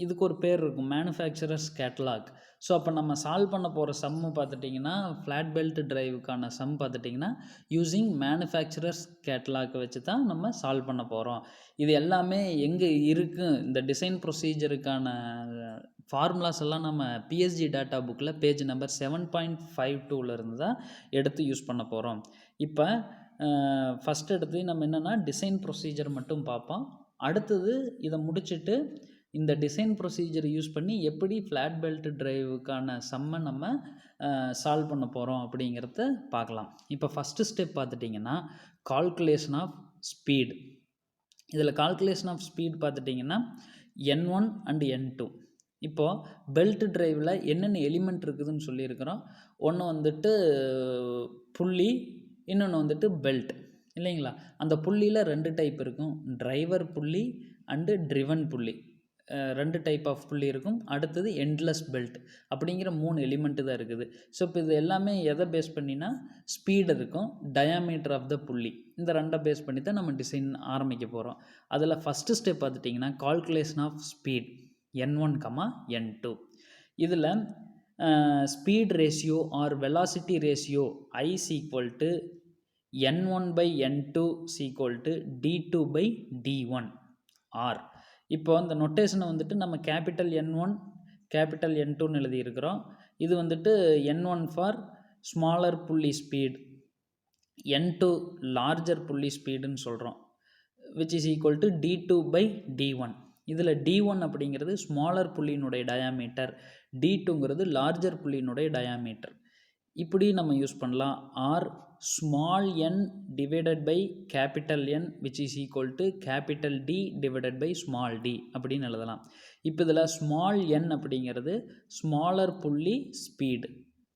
இதுக்கு ஒரு பேர் இருக்கும், மேனுஃபேக்சரர்ஸ் கேட்டலாக். ஸோ அப்போ நம்ம சால்வ் பண்ண போகிற சம்மு பார்த்துட்டிங்கன்னா ஃப்ளாட் பெல்ட் ட்ரைவுக்கான சம் பார்த்துட்டிங்கன்னா யூஸிங் மேனுஃபேக்சரர்ஸ் கேட்டலாக்கை வச்சு தான் நம்ம சால்வ் பண்ண போகிறோம். இது எல்லாமே எங்கே இருக்குது, இந்த டிசைன் ப்ரொசீஜருக்கான ஃபார்முலாஸ் எல்லாம் நம்ம பிஎஸ்ஜி டேட்டா புக்கில் பேஜ் நம்பர் 7.52 தான் எடுத்து யூஸ் பண்ண போகிறோம். இப்போ ஃபஸ்ட் எடுத்து நம்ம என்னென்னா டிசைன் ப்ரொசீஜர் மட்டும் பார்ப்போம். அடுத்தது இதை முடிச்சுட்டு இந்த டிசைன் ப்ரொசீஜர் யூஸ் பண்ணி எப்படி ஃப்ளாட் பெல்ட் ட்ரைவுக்கான சம்மை நம்ம சால்வ் பண்ண போகிறோம் அப்படிங்கிறத பார்க்கலாம். இப்போ ஃபஸ்ட்டு ஸ்டெப் பார்த்துட்டிங்கன்னா கால்குலேஷன் ஆஃப் ஸ்பீட். இதில் கால்குலேஷன் ஆஃப் ஸ்பீட் பார்த்துட்டிங்கன்னா N1 அண்ட் N2. இப்போது பெல்ட் ட்ரைவில் என்னென்ன எலிமெண்ட் இருக்குதுன்னு சொல்லியிருக்கிறோம். ஒன்று வந்துட்டு புள்ளி, இன்னொன்று வந்துட்டு பெல்ட் இல்லைங்களா. அந்த புள்ளியில் 2 டைப் இருக்கும், டிரைவர் புள்ளி அண்டு ட்ரிவன் புள்ளி. 2 டைப் ஆஃப் புள்ளி இருக்கும். அடுத்தது எண்ட்லெஸ் பெல்ட் அப்படிங்கிற 3 எலிமெண்ட்டு தான் இருக்குது. ஸோ இப்போ இது எல்லாமே எதை பேஸ் பண்ணினா ஸ்பீடு இருக்கும், டயாமீட்டர் ஆஃப் த புள்ளி, இந்த 2 பேஸ் பண்ணி தான் நம்ம டிசைன் ஆரம்பிக்க போகிறோம். அதில் ஃபஸ்ட்டு ஸ்டெப் பார்த்துட்டிங்கன்னா calculation of speed N1, N2. இதில் speed ratio or velocity ratio I is equal to N1/N2 is equal to D2/D1 or. இப்போ அந்த நொட்டேஷனை வந்துட்டு நம்ம கேபிட்டல் N1 கேபிட்டல் N2ன்னு எழுதியிருக்கிறோம். இது வந்துட்டு N1 for smaller pulley speed, N2 larger புள்ளி ஸ்பீடுன்னு சொல்கிறோம், which is equal to D2/D1. இதில் D1 அப்படிங்கிறது ஸ்மாலர் புள்ளியினுடைய டயாமீட்டர், D2ங்கிறது லார்ஜர் புள்ளியினுடைய டயாமீட்டர். இப்படி நம்ம யூஸ் பண்ணலாம். Or small n divided by capital N which is equal to capital D divided by small d அப்படின்னு எழுதலாம். இப்போ இதில் ஸ்மால் n அப்படிங்கிறது ஸ்மாலர் புள்ளி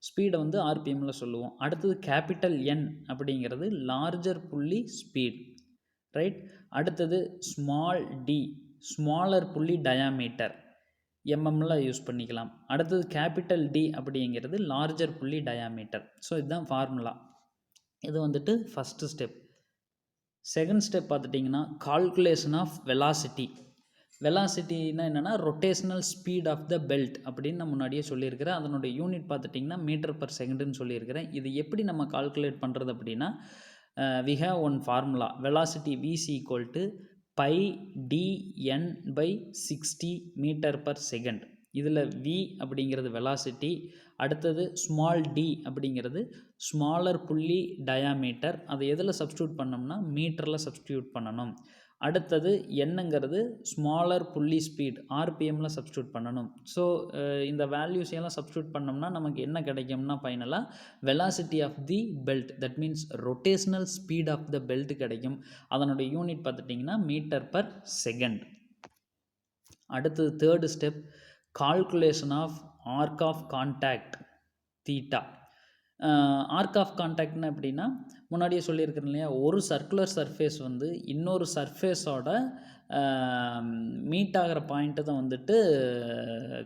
ஸ்பீடை வந்து ஆர்பிஎம்மில் சொல்லுவோம். அடுத்தது கேபிட்டல் N அப்படிங்கிறது லார்ஜர் புள்ளி ஸ்பீட், ரைட். அடுத்தது small d smaller pulley diameter, எம்எம்மில் யூஸ் பண்ணிக்கலாம். அடுத்தது கேபிட்டல் D அப்படிங்கிறது லார்ஜர் புள்ளி டயாமீட்டர். ஸோ இதுதான் ஃபார்முலா. இது வந்துட்டு ஃபஸ்ட்டு ஸ்டெப். செகண்ட் ஸ்டெப் பார்த்துட்டிங்கன்னா கால்குலேஷன் ஆஃப் வெலாசிட்டி. வெலாசிட்டின்னா என்னென்னா rotational speed of the belt அப்படின்னு நான் முன்னாடியே சொல்லியிருக்கிறேன். அதனுடைய யூனிட் பார்த்துட்டிங்கன்னா மீட்டர் பர் செகண்டுன்னு சொல்லியிருக்கிறேன். இது எப்படி நம்ம கால்குலேட் பண்ணுறது அப்படின்னா we have one formula, velocity V is equal to pi dn/60 metre per second. இதில் V அப்படிங்கிறது வெலாசிட்டி, அடுத்தது ஸ்மால் d அப்படிங்கிறது ஸ்மாலர் புள்ளி டயாமீட்டர். அதை எதில் சப்ஸ்டியூட் பண்ணோம்னா மீட்டரில் சப்ஸ்டியூட் பண்ணணும். அடுத்தது என்னங்கிறது ஸ்மாலர் புள்ளி ஸ்பீட், ஆர்பிஎம்மில் சப்ஸ்டியூட் பண்ணணும். ஸோ இந்த வேல்யூஸ் எல்லாம் சப்ஸ்டியூட் பண்ணோம்னா நமக்கு என்ன கிடைக்கும்னா ஃபைனலாக velocity of the belt, that means rotational speed of the belt கிடைக்கும். அதனுடைய யூனிட் பார்த்துட்டிங்கன்னா மீட்டர் பர் செகண்ட். அடுத்தது third step calculation of arc of contact theta. Arc of கான்டாக்ட்னா எப்படின்னா, முன்னாடியே சொல்லியிருக்கிறேன் இல்லையா, ஒரு சர்க்குலர் சர்ஃபேஸ் வந்து இன்னொரு சர்ஃபேஸோட மீட் ஆகிற பாயிண்ட்டு தான் வந்துட்டு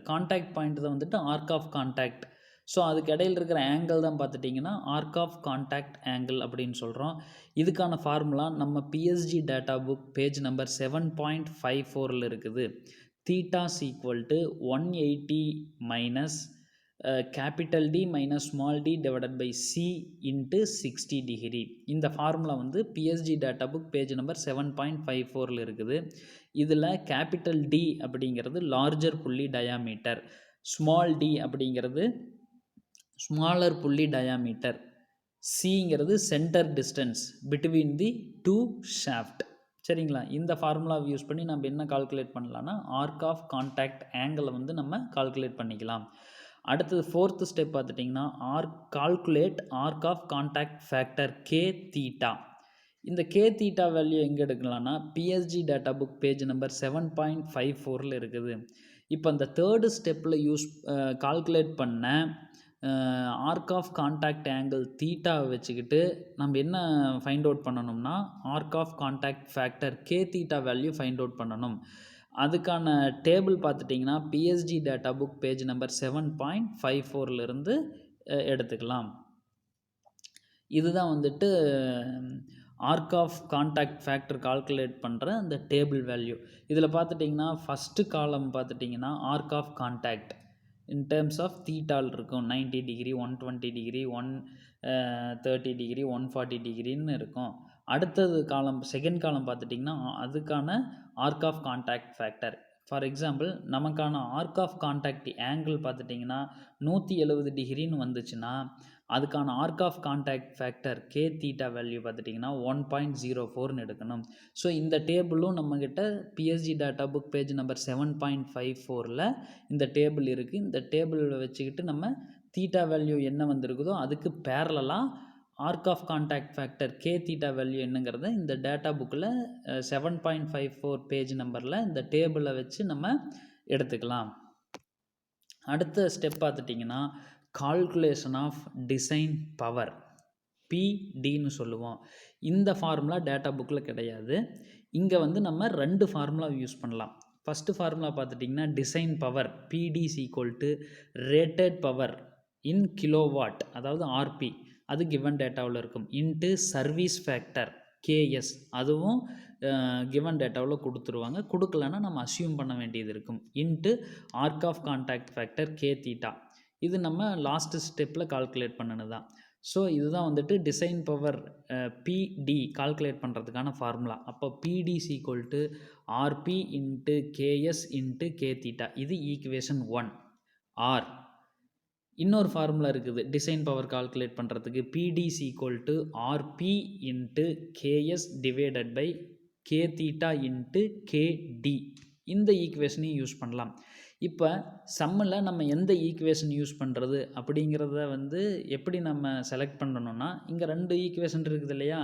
கான்டாக்ட் பாயிண்ட் தான் வந்துட்டு ஆர்க் ஆஃப் கான்டாக்ட். ஸோ அதுக்கு இடையில் இருக்கிற ஆங்கிள் தான் பார்த்துட்டிங்கன்னா ஆர்க் ஆஃப் கான்டாக்ட் ஆங்கிள் அப்படின்னு சொல்கிறோம். இதுக்கான ஃபார்முலா நம்ம PSG data book page number 7.54 இருக்குது. Theta's equal to 180 minus capital D minus small D divided by C into 60 degree. இந்த ஃபார்முலா வந்து PSG data book page number 7.54 இருக்குது. இதில் கேபிட்டல் டி அப்படிங்கிறது larger pulley diameter, small D அப்படிங்கிறது smaller pulley diameter, சிங்கிறது centre distance between the two shaft. சரிங்களா? இந்த ஃபார்முலாவை யூஸ் பண்ணி நம்ம என்ன கால்குலேட் பண்ணலான்னா ஆர்க் ஆஃப் கான்டாக்ட் ஆங்கிளை வந்து நம்ம கால்குலேட் பண்ணிக்கலாம். அடுத்தது 4th ஸ்டெப் பார்த்துட்டிங்கன்னா calculate arc of contact factor K theta. இந்த கே தீட்டா வேல்யூ எங்கே எடுக்கலாம்னா PSG data book page number 7.54 இருக்குது. இப்போ இந்த 3rd ஸ்டெப்பில் கால்குலேட் பண்ண ஆர்க் ஆஃப் கான்டாக்ட் ஆங்கிள் தீட்டாவை வச்சுக்கிட்டு நம்ம என்ன ஃபைண்ட் அவுட் பண்ணணும்னா arc of contact factor K theta value find out பண்ணணும். அதுக்கான டேபிள் பார்த்துட்டிங்கன்னா PSG data book page number 7.54 எடுத்துக்கலாம். இதுதான் வந்துட்டு arc of contact factor calculate பண்ணுற அந்த டேபிள் வேல்யூ. இதில் பார்த்துட்டிங்கன்னா ஃபஸ்ட்டு காலம் பார்த்துட்டிங்கன்னா arc of contact in terms of தீட்டால் இருக்கும். 90 டிகிரி, 120 டிகிரி, 130 டிகிரி, 140 டிகிரின்னு இருக்கும். அடுத்தது காலம் செகண்ட் காலம் பார்த்துட்டிங்கன்னா அதுக்கான arc of contact factor. For example நமக்கான ஆர்க் ஆஃப் கான்டாக்ட் ஆங்கிள் பார்த்துட்டிங்கன்னா 170 டிகிரின்னு வந்துச்சுன்னா அதுக்கான arc of contact factor K theta value பார்த்துட்டிங்கன்னா 1.04ன்னு எடுக்கணும். ஸோ இந்த டேபிளும் நம்மக்கிட்ட PSG data book page number 7.54 இந்த டேபிள் இருக்குது. இந்த டேபிளில் வச்சுக்கிட்டு நம்ம தீட்டா வேல்யூ என்ன வந்திருக்குதோ அதுக்கு பேரலாக arc of contact factor K theta value என்னங்கிறத இந்த டேட்டா புக்கில் 7.54 பேஜ் நம்பரில் இந்த டேபிளை வச்சு நம்ம எடுத்துக்கலாம். அடுத்த ஸ்டெப் பார்த்துட்டிங்கன்னா கால்குலேஷன் ஆஃப் டிசைன் பவர் பிடின்னு சொல்லுவோம். இந்த ஃபார்முலா டேட்டா புக்கில் கிடையாது. இங்கே வந்து நம்ம 2 ஃபார்முலா யூஸ் பண்ணலாம். ஃபஸ்ட்டு ஃபார்முலா பார்த்துட்டிங்கன்னா design power PD is equal to rated power in kilowatt, அதாவது ஆர்பி, அது கிவன் டேட்டாவில் இருக்கும், இன்ட்டு சர்வீஸ் ஃபேக்டர் கேஎஸ், அதுவும் கிவன் டேட்டாவில் கொடுத்துருவாங்க. கொடுக்கலன்னா நம்ம அசியூம் பண்ண வேண்டியது இருக்கும், into arc of contact factor K theta. இது நம்ம லாஸ்ட்டு ஸ்டெப்பில் கால்குலேட் பண்ணினது தான். ஸோ இதுதான் வந்துட்டு டிசைன் பவர் பிடி கால்குலேட் பண்ணுறதுக்கான ஃபார்முலா. அப்போ PD is equal to RP into KS into K theta. இது ஈக்குவேஷன் 1. ஆர் இன்னொரு ஃபார்முலா இருக்குது டிசைன் பவர் கால்குலேட் பண்ணுறதுக்கு, PD is equal to RP into KS divided by K theta into KD. இந்த ஈக்குவேஷனையும் use பண்ணலாம். இப்போ சம்மில் நம்ம எந்த ஈக்குவேஷன் யூஸ் பண்ணுறது அப்படிங்கிறத வந்து எப்படி நம்ம செலக்ட் பண்ணணும்னா இங்கே 2 ஈக்குவேஷன் இருக்குது இல்லையா,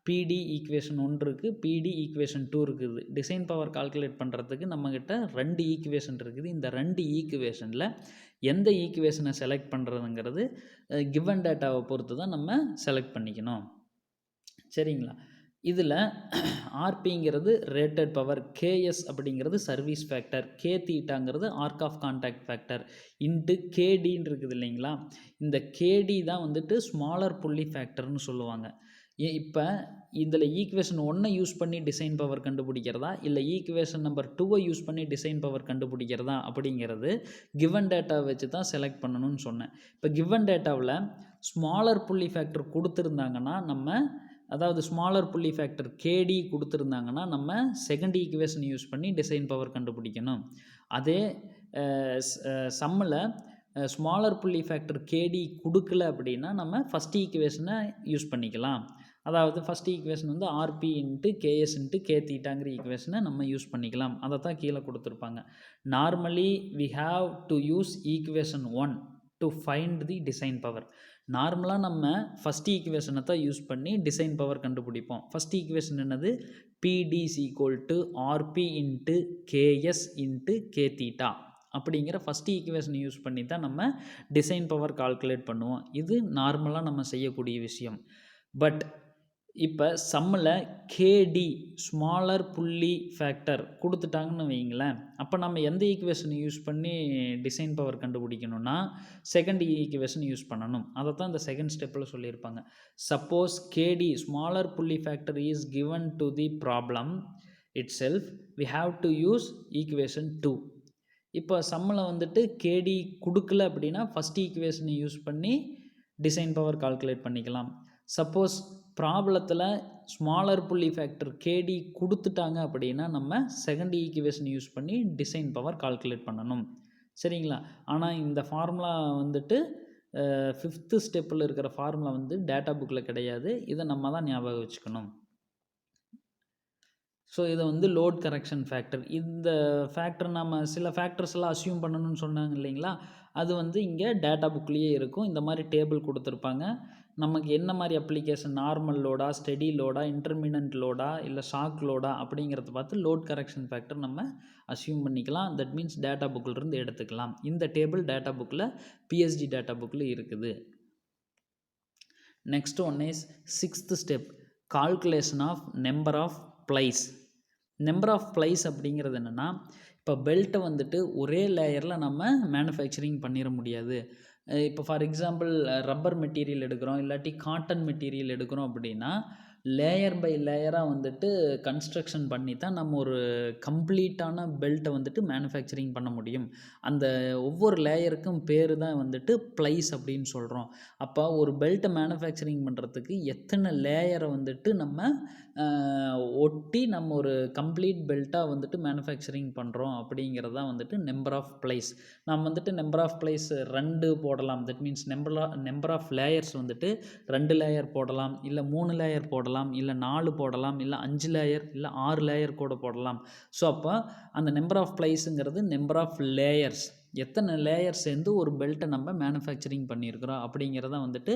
பிடி ஈக்குவேஷன் 1 இருக்குது, பிடி ஈக்குவேஷன் 2 இருக்குது. டிசைன் பவர் கால்குலேட் பண்ணுறதுக்கு நம்மக்கிட்ட 2 ஈக்குவேஷன் இருக்குது. இந்த 2 ஈக்குவேஷனில் எந்த ஈக்குவேஷனை செலக்ட் பண்ணுறதுங்கிறது கிவன் டேட்டாவை பொறுத்து தான் நம்ம செலக்ட் பண்ணிக்கணும். சரிங்களா? இதில் ஆர்பிங்கிறது ரேட்டட் பவர், கேஎஸ் அப்படிங்கிறது சர்வீஸ் ஃபேக்டர், கே தீட்டாங்கிறது arc of contact factor, into கேடின்னு இருக்குது இல்லைங்களா. இந்த கேடி தான் வந்துட்டு ஸ்மாலர் புள்ளி ஃபேக்டர்னு சொல்லுவாங்க. இப்போ இதில் ஈக்குவேஷன் 1 யூஸ் பண்ணி டிசைன் பவர் கண்டுபிடிக்கிறதா இல்லை ஈக்குவேஷன் நம்பர் 2 யூஸ் பண்ணி டிசைன் பவர் கண்டுபிடிக்கிறதா அப்படிங்கிறது கிவன் டேட்டா வச்சு தான் செலக்ட் பண்ணணும்னு சொன்னேன். இப்போ கிவன் டேட்டாவில் ஸ்மாலர் புள்ளி ஃபேக்டர் கொடுத்துருந்தாங்கன்னா நம்ம, அதாவது ஸ்மாலர் புள்ளி ஃபேக்டர் கேடி கொடுத்துருந்தாங்கன்னா நம்ம செகண்ட் ஈக்குவேஷன் யூஸ் பண்ணி டிசைன் பவர் கண்டுபிடிக்கணும். அதே சம்மில் ஸ்மாலர் புள்ளி ஃபேக்டர் கேடி கொடுக்கல அப்படின்னா நம்ம ஃபஸ்ட் ஈக்குவேஷனை யூஸ் பண்ணிக்கலாம். அதாவது ஃபஸ்ட் ஈக்குவேஷன் வந்து RP into KS into K தீட்டாங்கிற ஈக்குவேஷனை நம்ம யூஸ் பண்ணிக்கலாம். அதை தான் கீழே கொடுத்துருப்பாங்க. Normally we have to use equation 1 to find the design power. நார்மலாக நம்ம ஃபஸ்ட் ஈக்குவேஷனை தான் யூஸ் பண்ணி டிசைன் பவர் கண்டுபிடிப்போம். ஃபஸ்ட் ஈக்குவேஷன் என்னது, PD is equal to RP into KS into K theta. அப்படிங்கிற ஃபஸ்ட் ஈக்குவேஷன் யூஸ் பண்ணி தான் நம்ம டிசைன் பவர் கால்குலேட் பண்ணுவோம். இது நார்மலாக நம்ம செய்யக்கூடிய விஷயம். பட் இப்போ சம்மில் கேடி ஸ்மாலர் புள்ளி ஃபேக்டர் கொடுத்துட்டாங்கன்னு வைங்களேன், அப்போ நம்ம எந்த ஈக்குவேஷன் யூஸ் பண்ணி டிசைன் பவர் கண்டுபிடிக்கணும்னா செகண்ட் ஈக்குவேஷன் யூஸ் பண்ணணும். அதை தான் இந்த செகண்ட் ஸ்டெப்பில் சொல்லியிருப்பாங்க. Suppose KD smaller pulley factor is given to the problem itself we have to use equation 2. இப்போ சம்மில் வந்துட்டு கேடி கொடுக்கல அப்படின்னா ஃபஸ்ட் ஈக்குவேஷனை யூஸ் பண்ணி டிசைன் பவர் கால்குலேட் பண்ணிக்கலாம். சப்போஸ் ப்ராப்ளத்தில் ஸ்மாலர் புள்ளி ஃபேக்டர் கேடி கொடுத்துட்டாங்க அப்படின்னா நம்ம செகண்ட் ஈக்குவேஷன் யூஸ் பண்ணி டிசைன் பவர் கால்குலேட் பண்ணணும். சரிங்களா? ஆனால் இந்த ஃபார்முலா வந்துட்டு 5th ஸ்டெப்பில் இருக்கிற ஃபார்முலா வந்து டேட்டா புக்கில் கிடையாது. இதை நம்ம தான் ஞாபகம் வச்சுக்கணும். ஸோ இதை வந்து லோட் கரெக்ஷன் ஃபேக்டர். இந்த ஃபேக்டர் நம்ம சில ஃபேக்டர்ஸ் எல்லாம் அஸ்யூம் பண்ணணும்னு சொன்னாங்க இல்லைங்களா, அது வந்து இங்கே டேட்டா புக்லேயே இருக்கும். இந்த மாதிரி டேபிள் கொடுத்துருப்பாங்க. நமக்கு என்ன மாதிரி அப்ளிகேஷன், நார்மல் லோடா, ஸ்டெடி லோடா, இன்டர்மினன்ட் லோடா, இல்லை ஷாக் லோடா அப்படிங்கிறத பார்த்து லோட் கரெக்ஷன் ஃபேக்டர் நம்ம அஸ்யூம் பண்ணிக்கலாம். தட் மீன்ஸ் டேட்டா புக்கிலிருந்து எடுத்துக்கலாம். இந்த டேபிள் டேட்டா புக்கில் பிஎஸ்ஜி டேட்டா புக்கில் இருக்குது. Next one is 6th step, calculation of number of plies. Number of plies அப்படிங்கிறது என்னென்னா, இப்போ பெல்ட்டை வந்துட்டு ஒரே லேயரில் நம்ம மேனுஃபேக்சரிங் பண்ணிட முடியாது. இப்போ ஃபார் எக்ஸாம்பிள் ரப்பர் மெட்டீரியல் எடுக்கிறோம், இல்லாட்டி காட்டன் மெட்டீரியல் எடுக்கிறோம் அப்படின்னா லேயர் பை லேயராக வந்துட்டு கன்ஸ்ட்ரக்ஷன் பண்ணி தான் நம்ம ஒரு கம்ப்ளீட்டான பெல்ட்டை வந்துட்டு மேனுஃபேக்சரிங் பண்ண முடியும். அந்த ஒவ்வொரு லேயருக்கும் பேர் தான் வந்துட்டு ப்ளைஸ் அப்படின்னு சொல்கிறோம். அப்போ ஒரு பெல்ட்டை மேனுஃபேக்சரிங் பண்ணுறதுக்கு எத்தனை லேயரை வந்துட்டு நம்ம ஒட்டி நம்ம ஒரு கம்ப்ளீட் பெல்ட்டாக வந்துட்டு மேனுஃபேக்சரிங் பண்ணுறோம் அப்படிங்கிறது தான் வந்துட்டு நம்பர் ஆஃப் ப்ளைஸ். நம்ம வந்துட்டு நம்பர் ஆஃப் ப்ளைஸ் 2 போடலாம். That means number of layers வந்துட்டு 2 லேயர் போடலாம், இல்லை 3 லேயர் போடலாம், இல்லை 4 போடலாம், இல்லை 5 லேயர், இல்லை 6 லேயர் கூட போடலாம். ஸோ அப்போ அந்த நம்பர் ஆஃப் ப்ளைஸுங்கிறது நம்பர் ஆஃப் லேயர்ஸ், எத்தனை லேயர் சேர்ந்து ஒரு பெல்ட்டை நம்ம மேனுஃபேக்சரிங் பண்ணியிருக்கிறோம் அப்படிங்கிறத வந்துட்டு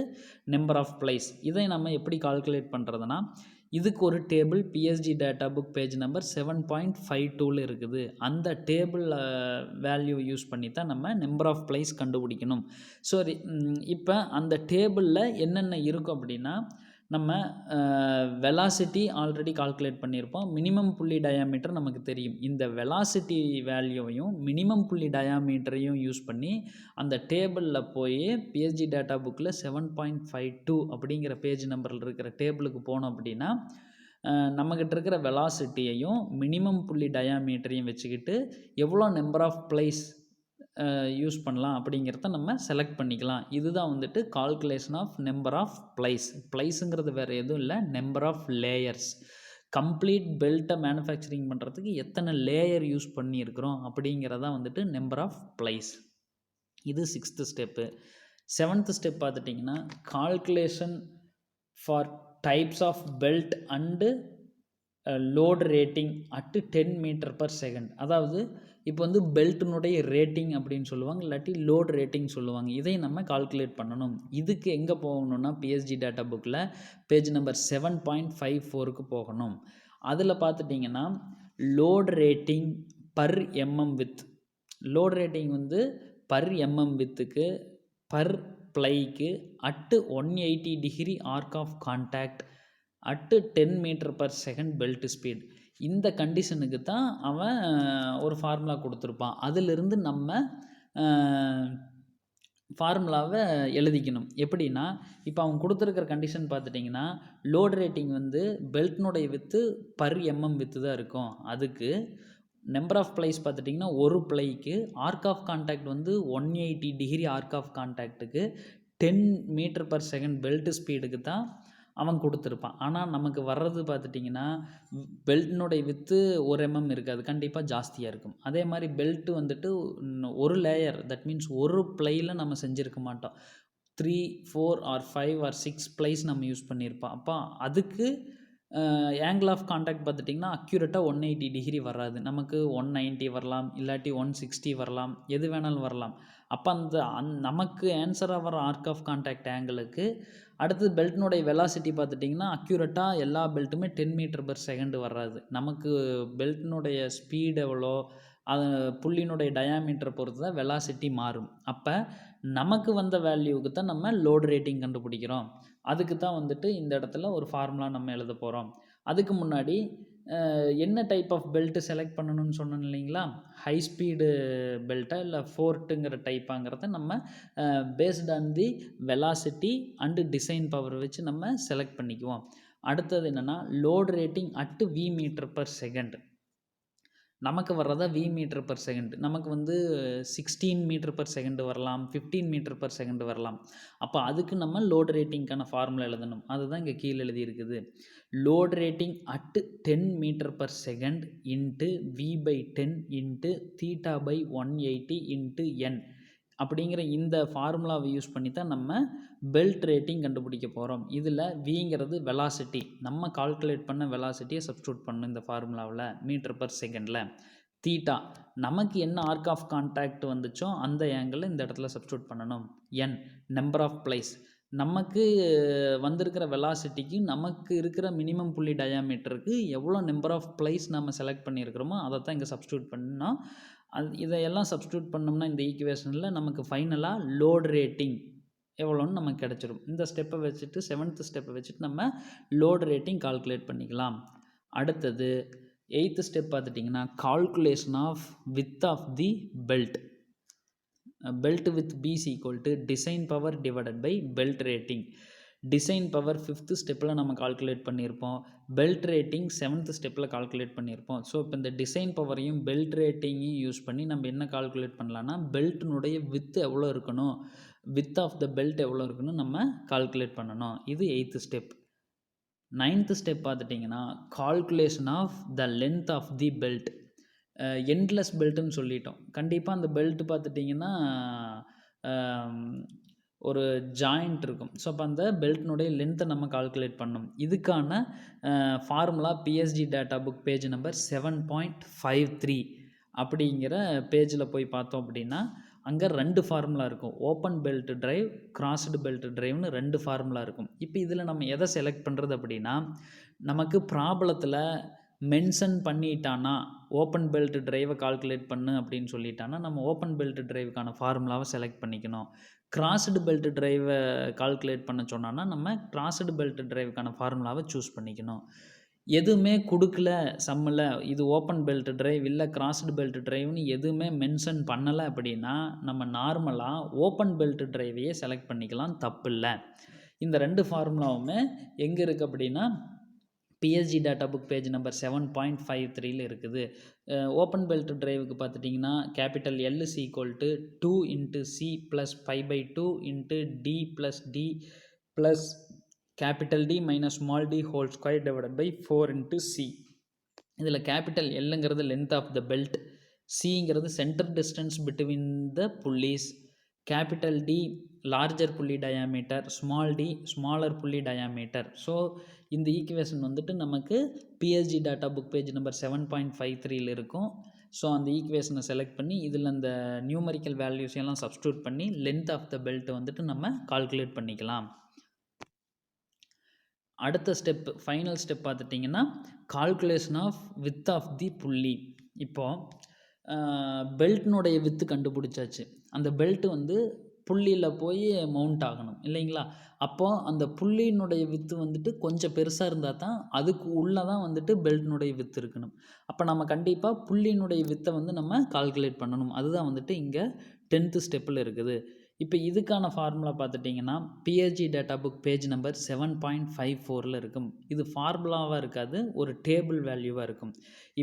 நம்பர் ஆஃப் ப்ளைஸ். இதை நம்ம எப்படி கால்குலேட் பண்ணுறதுனா, இதுக்கு ஒரு table PSG data book page number 7.52 இருக்குது. அந்த டேபிள் வேல்யூ யூஸ் பண்ணி தான் நம்ம நம்பர் ஆஃப் ப்ளைஸ் கண்டுபிடிக்கணும். ஸோ இப்போ அந்த டேபிளில் என்னென்ன இருக்கும் அப்படின்னா, நம்ம வெலாசிட்டி ஆல்ரெடி கால்குலேட் பண்ணியிருப்போம். மினிமம் புள்ளி டயாமீட்டர் நமக்கு தெரியும். இந்த வெலாசிட்டி வேல்யூவையும் மினிமம் புள்ளி டயாமீட்டரையும் யூஸ் பண்ணி அந்த டேபிளில் போய் பிஎஸ்ஜி டேட்டா புக்கில் 7.52 அப்படிங்கிற பேஜ் நம்பரில் இருக்கிற டேபிளுக்கு போனோம் அப்படின்னா நம்மக்கிட்ட இருக்கிற வெலாசிட்டியையும் மினிமம் புள்ளி டயாமீட்டரையும் வச்சுக்கிட்டு எவ்வளோ நம்பர் ஆஃப் ப்ளைஸ் யூஸ் பண்ணலாம் அப்படிங்கிறத நம்ம செலக்ட் பண்ணிக்கலாம். இதுதான் வந்துட்டு calculation of number of plies. ப்ளைஸுங்கிறது வேறு எதுவும் இல்லை, நம்பர் ஆஃப் லேயர்ஸ். கம்ப்ளீட் பெல்ட்டை மேனுஃபேக்சரிங் பண்ணுறதுக்கு எத்தனை லேயர் யூஸ் பண்ணியிருக்கிறோம் அப்படிங்கிறதான் வந்துட்டு நம்பர் ஆஃப் ப்ளைஸ். இது 6th ஸ்டெப்பு. 7th ஸ்டெப் பார்த்துட்டிங்கன்னா, calculation for types of belt and load rating at 10 m/s. அதாவது இப்போ வந்து பெல்ட்டினுடைய ரேட்டிங் அப்படின்னு சொல்லுவாங்க, இல்லாட்டி லோட் ரேட்டிங் சொல்லுவாங்க. இதை நம்ம கால்குலேட் பண்ணணும். இதுக்கு எங்கே போகணுன்னா பிஎஸ்ஜி டேட்டா புக்கில் பேஜ் நம்பர் 7.54க்கு போகணும். அதில் பார்த்துட்டிங்கன்னா load rating per mm width, load rating வந்து பர் எம்எம் வித்துக்கு பர் ப்ளைக்கு at 180 degree arc of contact at 10 m/s belt speed. இந்த கண்டிஷனுக்கு தான் அவன் ஒரு ஃபார்முலா கொடுத்துருப்பான். அதிலிருந்து நம்ம ஃபார்முலாவை எழுதிக்கணும். எப்படின்னா, இப்போ அவன் கொடுத்துருக்கிற கண்டிஷன் பார்த்துட்டிங்கன்னா லோட் ரேட்டிங் வந்து பெல்ட்னுடைய வித்து பர் எம்எம் வித்து தான் இருக்கும். அதுக்கு நம்பர் ஆஃப் ப்ளைஸ் பார்த்துட்டிங்கன்னா ஒரு ப்ளைக்கு ஆர்க் ஆஃப் கான்டாக்ட் வந்து 180 டிகிரி ஆர்க் ஆஃப் கான்டாக்ட்டுக்கு 10 m/s பெல்ட் ஸ்பீடுக்கு தான் அவன் கொடுத்துருப்பான். ஆனால் நமக்கு வர்றது பார்த்துட்டிங்கன்னா பெல்ட்னுடைய வித்து 1 mm இருக்காது, கண்டிப்பாக ஜாஸ்தியாக இருக்கும். அதே மாதிரி பெல்ட்டு வந்துட்டு ஒரு லேயர், தட் மீன்ஸ் ஒரு ப்ளையில் நம்ம செஞ்சுருக்க மாட்டோம். 3, 4 or 5 or 6 ப்ளைஸ் நம்ம யூஸ் பண்ணியிருப்போம். அப்போ அதுக்கு ஆங்கிள் ஆஃப் கான்டாக்ட் பார்த்துட்டிங்கன்னா அக்யூரேட்டாக 180 டிகிரி வராது. நமக்கு 190 வரலாம், இல்லாட்டி 160 வரலாம், எது வேணாலும் வரலாம். அப்போ நமக்கு ஆன்சராக வர ஆர்க் ஆஃப் கான்டாக்ட் ஆங்கிளுக்கு அடுத்தது பெல்ட்னுடைய வெலாசிட்டி பார்த்துட்டிங்கன்னா அக்யூரேட்டாக எல்லா பெல்ட்டுமே 10 m/s வராது. நமக்கு பெல்ட்னுடைய ஸ்பீடு எவ்வளோ, அது புள்ளியினுடைய டயாமீட்டரை பொறுத்து தான் வெலாசிட்டி மாறும். அப்போ நமக்கு வந்த வேல்யூவுக்கு தான் நம்ம லோடு ரேட்டிங் கண்டுபிடிக்கிறோம். அதுக்கு தான் வந்துட்டு இந்த இடத்துல ஒரு ஃபார்முலா நம்ம எழுத போகிறோம். அதுக்கு முன்னாடி என்ன டைப் ஆஃப் பெல்ட்டு செலக்ட் பண்ணணும்னு சொன்னேன் இல்லைங்களா? ஹை ஸ்பீடு பெல்ட்டா இல்லை ஃபோர்ட்டுங்கிற டைப்பாங்கிறத நம்ம based on the velocity and design power வச்சு நம்ம செலக்ட் பண்ணிக்குவோம். அடுத்தது என்னென்னா load rating at V metre per second. நமக்கு வர்றதா வி மீட்டர் பர் செகண்ட். நமக்கு வந்து 16 மீட்டர் பர் செகண்ட் வரலாம், 15 மீட்டர் பர் செகண்ட் வரலாம். அப்போ அதுக்கு நம்ம லோடு ரேட்டிங்க்கான ஃபார்முலா எழுதணும். அதுதான் இங்கே கீழே எழுதியிருக்குது. Load rating at 10 metre per second into V/10 into θ/180 into n அப்படிங்கிற இந்த ஃபார்முலாவை யூஸ் பண்ணி தான் நம்ம பெல்ட் ரேட்டிங் கண்டுபிடிக்க போகிறோம். இதில் விங்கிறது வெலாசிட்டி, நம்ம கால்குலேட் பண்ண வெலாசிட்டியை சப்ஸ்டியூட் பண்ணணும் இந்த ஃபார்முலாவில் மீட்டர் பர் செகண்டில். தீட்டா நமக்கு என்ன ஆர்க் ஆஃப் கான்டாக்ட் வந்துச்சோ அந்த ஆங்கிளில் இந்த இடத்துல சப்ஸ்டியூட் பண்ணணும். n நம்பர் ஆஃப் பிளேஸ், நமக்கு வந்திருக்கிற வெலாசிட்டிக்கு நமக்கு இருக்கிற மினிமம் புள்ளி டயாமீட்டருக்கு எவ்வளோ நம்பர் ஆஃப் பிளேஸ் நம்ம செலக்ட் பண்ணியிருக்கிறோமோ அதை தான் இங்கே சப்ஸ்டியூட் பண்ணோம். இதையெல்லாம் சப்ஸ்டியூட் பண்ணோம்னா இந்த ஈக்குவேஷனில் நமக்கு ஃபைனலாக லோடு ரேட்டிங் எவ்வளோன்னு நமக்கு கிடச்சிரும். இந்த ஸ்டெப்பை வச்சுட்டு 7th ஸ்டெப்பை வச்சுட்டு நம்ம லோடு ரேட்டிங் கால்குலேட் பண்ணிக்கலாம். அடுத்தது 8th ஸ்டெப் பார்த்துட்டிங்கன்னா calculation of width of the belt. Belt width B is equal to design power divided by belt rating. Design power 5th ஸ்டெப்பில் நம்ம கால்குலேட் பண்ணியிருப்போம். பெல்ட் ரேட்டிங் 7th ஸ்டெப்பில் கால்குலேட் பண்ணியிருப்போம். So இப்போ இந்த டிசைன் பவரையும் பெல்ட் ரேட்டிங்கையும் யூஸ் பண்ணி நம்ம என்ன கால்குலேட் பண்ணலான்னா பெல்ட்டினுடைய வித் எவ்வளோ இருக்கணும், வித் ஆஃப் த பெல்ட் எவ்வளோ இருக்கணும் நம்ம கால்குலேட் பண்ணணும். இது 8th ஸ்டெப். 9th ஸ்டெப் பார்த்துட்டிங்கன்னா calculation of the length of the belt. Endless பெல்ட்டுன்னு சொல்லிட்டோம். கண்டிப்பாக அந்த பெல்ட் பார்த்துட்டிங்கன்னா ஒரு ஜாயிண்ட் இருக்கும். ஸோ அப்போ அந்த பெல்ட்னுடைய லென்த்தை நம்ம கால்குலேட் பண்ணணும். இதுக்கான formula PSG data book page number 7.53 அப்படிங்கிற பேஜில் போய் பார்த்தோம் அப்படின்னா அங்கே 2 ஃபார்முலா இருக்கும். Open belt drive, crossed belt டிரைவ்னு 2 ஃபார்முலா இருக்கும். இப்போ இதில் நம்ம எதை செலக்ட் பண்ணுறது அப்படின்னா நமக்கு ப்ராப்ளத்தில் மென்ஷன் பண்ணிட்டானா ஓப்பன் பெல்ட் டிரைவை கால்குலேட் பண்ணு அப்படின்னு சொல்லிட்டானா நம்ம ஓப்பன் பெல்ட் டிரைவுக்கான ஃபார்முலாவை செலக்ட் பண்ணிக்கணும். கிராஸ்டு பெல்ட் டிரைவை கால்குலேட் பண்ண சொன்னோன்னா நம்ம கிராஸ்டு பெல்ட் டிரைவுக்கான ஃபார்முலாவை சூஸ் பண்ணிக்கணும். எதுவுமே கொடுக்கல சம்மில் இது ஓப்பன் பெல்ட் டிரைவ் இல்லை கிராஸ்டு பெல்ட் டிரைவ்னு எதுவுமே மென்ஷன் பண்ணலை அப்படின்னா நம்ம நார்மலாக ஓப்பன் பெல்ட் டிரைவையே செலக்ட் பண்ணிக்கலாம், தப்பு இல்லை. இந்த 2 ஃபார்முலாவுமே எங்கே இருக்குது அப்படின்னா PSG data book page number 7.53 இருக்குது. ஓப்பன் பெல்ட் டிரைவுக்கு பார்த்துட்டிங்கன்னா capital L is equal to 2 into C plus pi/2 into D plus D plus capital D minus small d whole square divided by 4 into C. இதில் capital Lங்கிறது length of the belt, Cங்கிறது centre distance between the pulleys, capital D larger pulley diameter, small d smaller pulley diameter. So இந்த equation வந்துட்டு நமக்கு PSG data book page number 7.53 இருக்கும். So அந்த ஈக்குவேஷனை select பண்ணி இதில் அந்த நியூமரிக்கல் வேல்யூஸ் எல்லாம் சப்ஸ்டியூட் பண்ணி லென்த் ஆஃப் த பெல்ட் வந்துட்டு நம்ம கால்குலேட் பண்ணிக்கலாம். அடுத்த ஸ்டெப் ஃபைனல் ஸ்டெப் பார்த்துட்டிங்கன்னா calculation of width of the pulley. இப்போது பெல்ட்னுடைய வித்து கண்டுபிடிச்சாச்சு. அந்த பெல்ட் வந்து புள்ளியில் போய் மவுண்ட் ஆகணும் இல்லைங்களா? அப்போது அந்த புள்ளியினுடைய வித்து வந்துட்டு கொஞ்சம் பெருசாக இருந்தால் தான் அதுக்கு உள்ளே தான் வந்துட்டு பெல்ட்னுடைய வித்து இருக்கணும். அப்போ நம்ம கண்டிப்பாக புள்ளியினுடைய வித்தை வந்து நம்ம கால்குலேட் பண்ணணும். அதுதான் வந்துட்டு இங்கே 10th ஸ்டெப்பில் இருக்குது. இப்போ இதுக்கான ஃபார்முலா பார்த்துட்டிங்கன்னா PSG data book page number 7.54 இருக்கும். இது ஃபார்முலாவாக இருக்காது, ஒரு டேபிள் வேல்யூவாக இருக்கும்.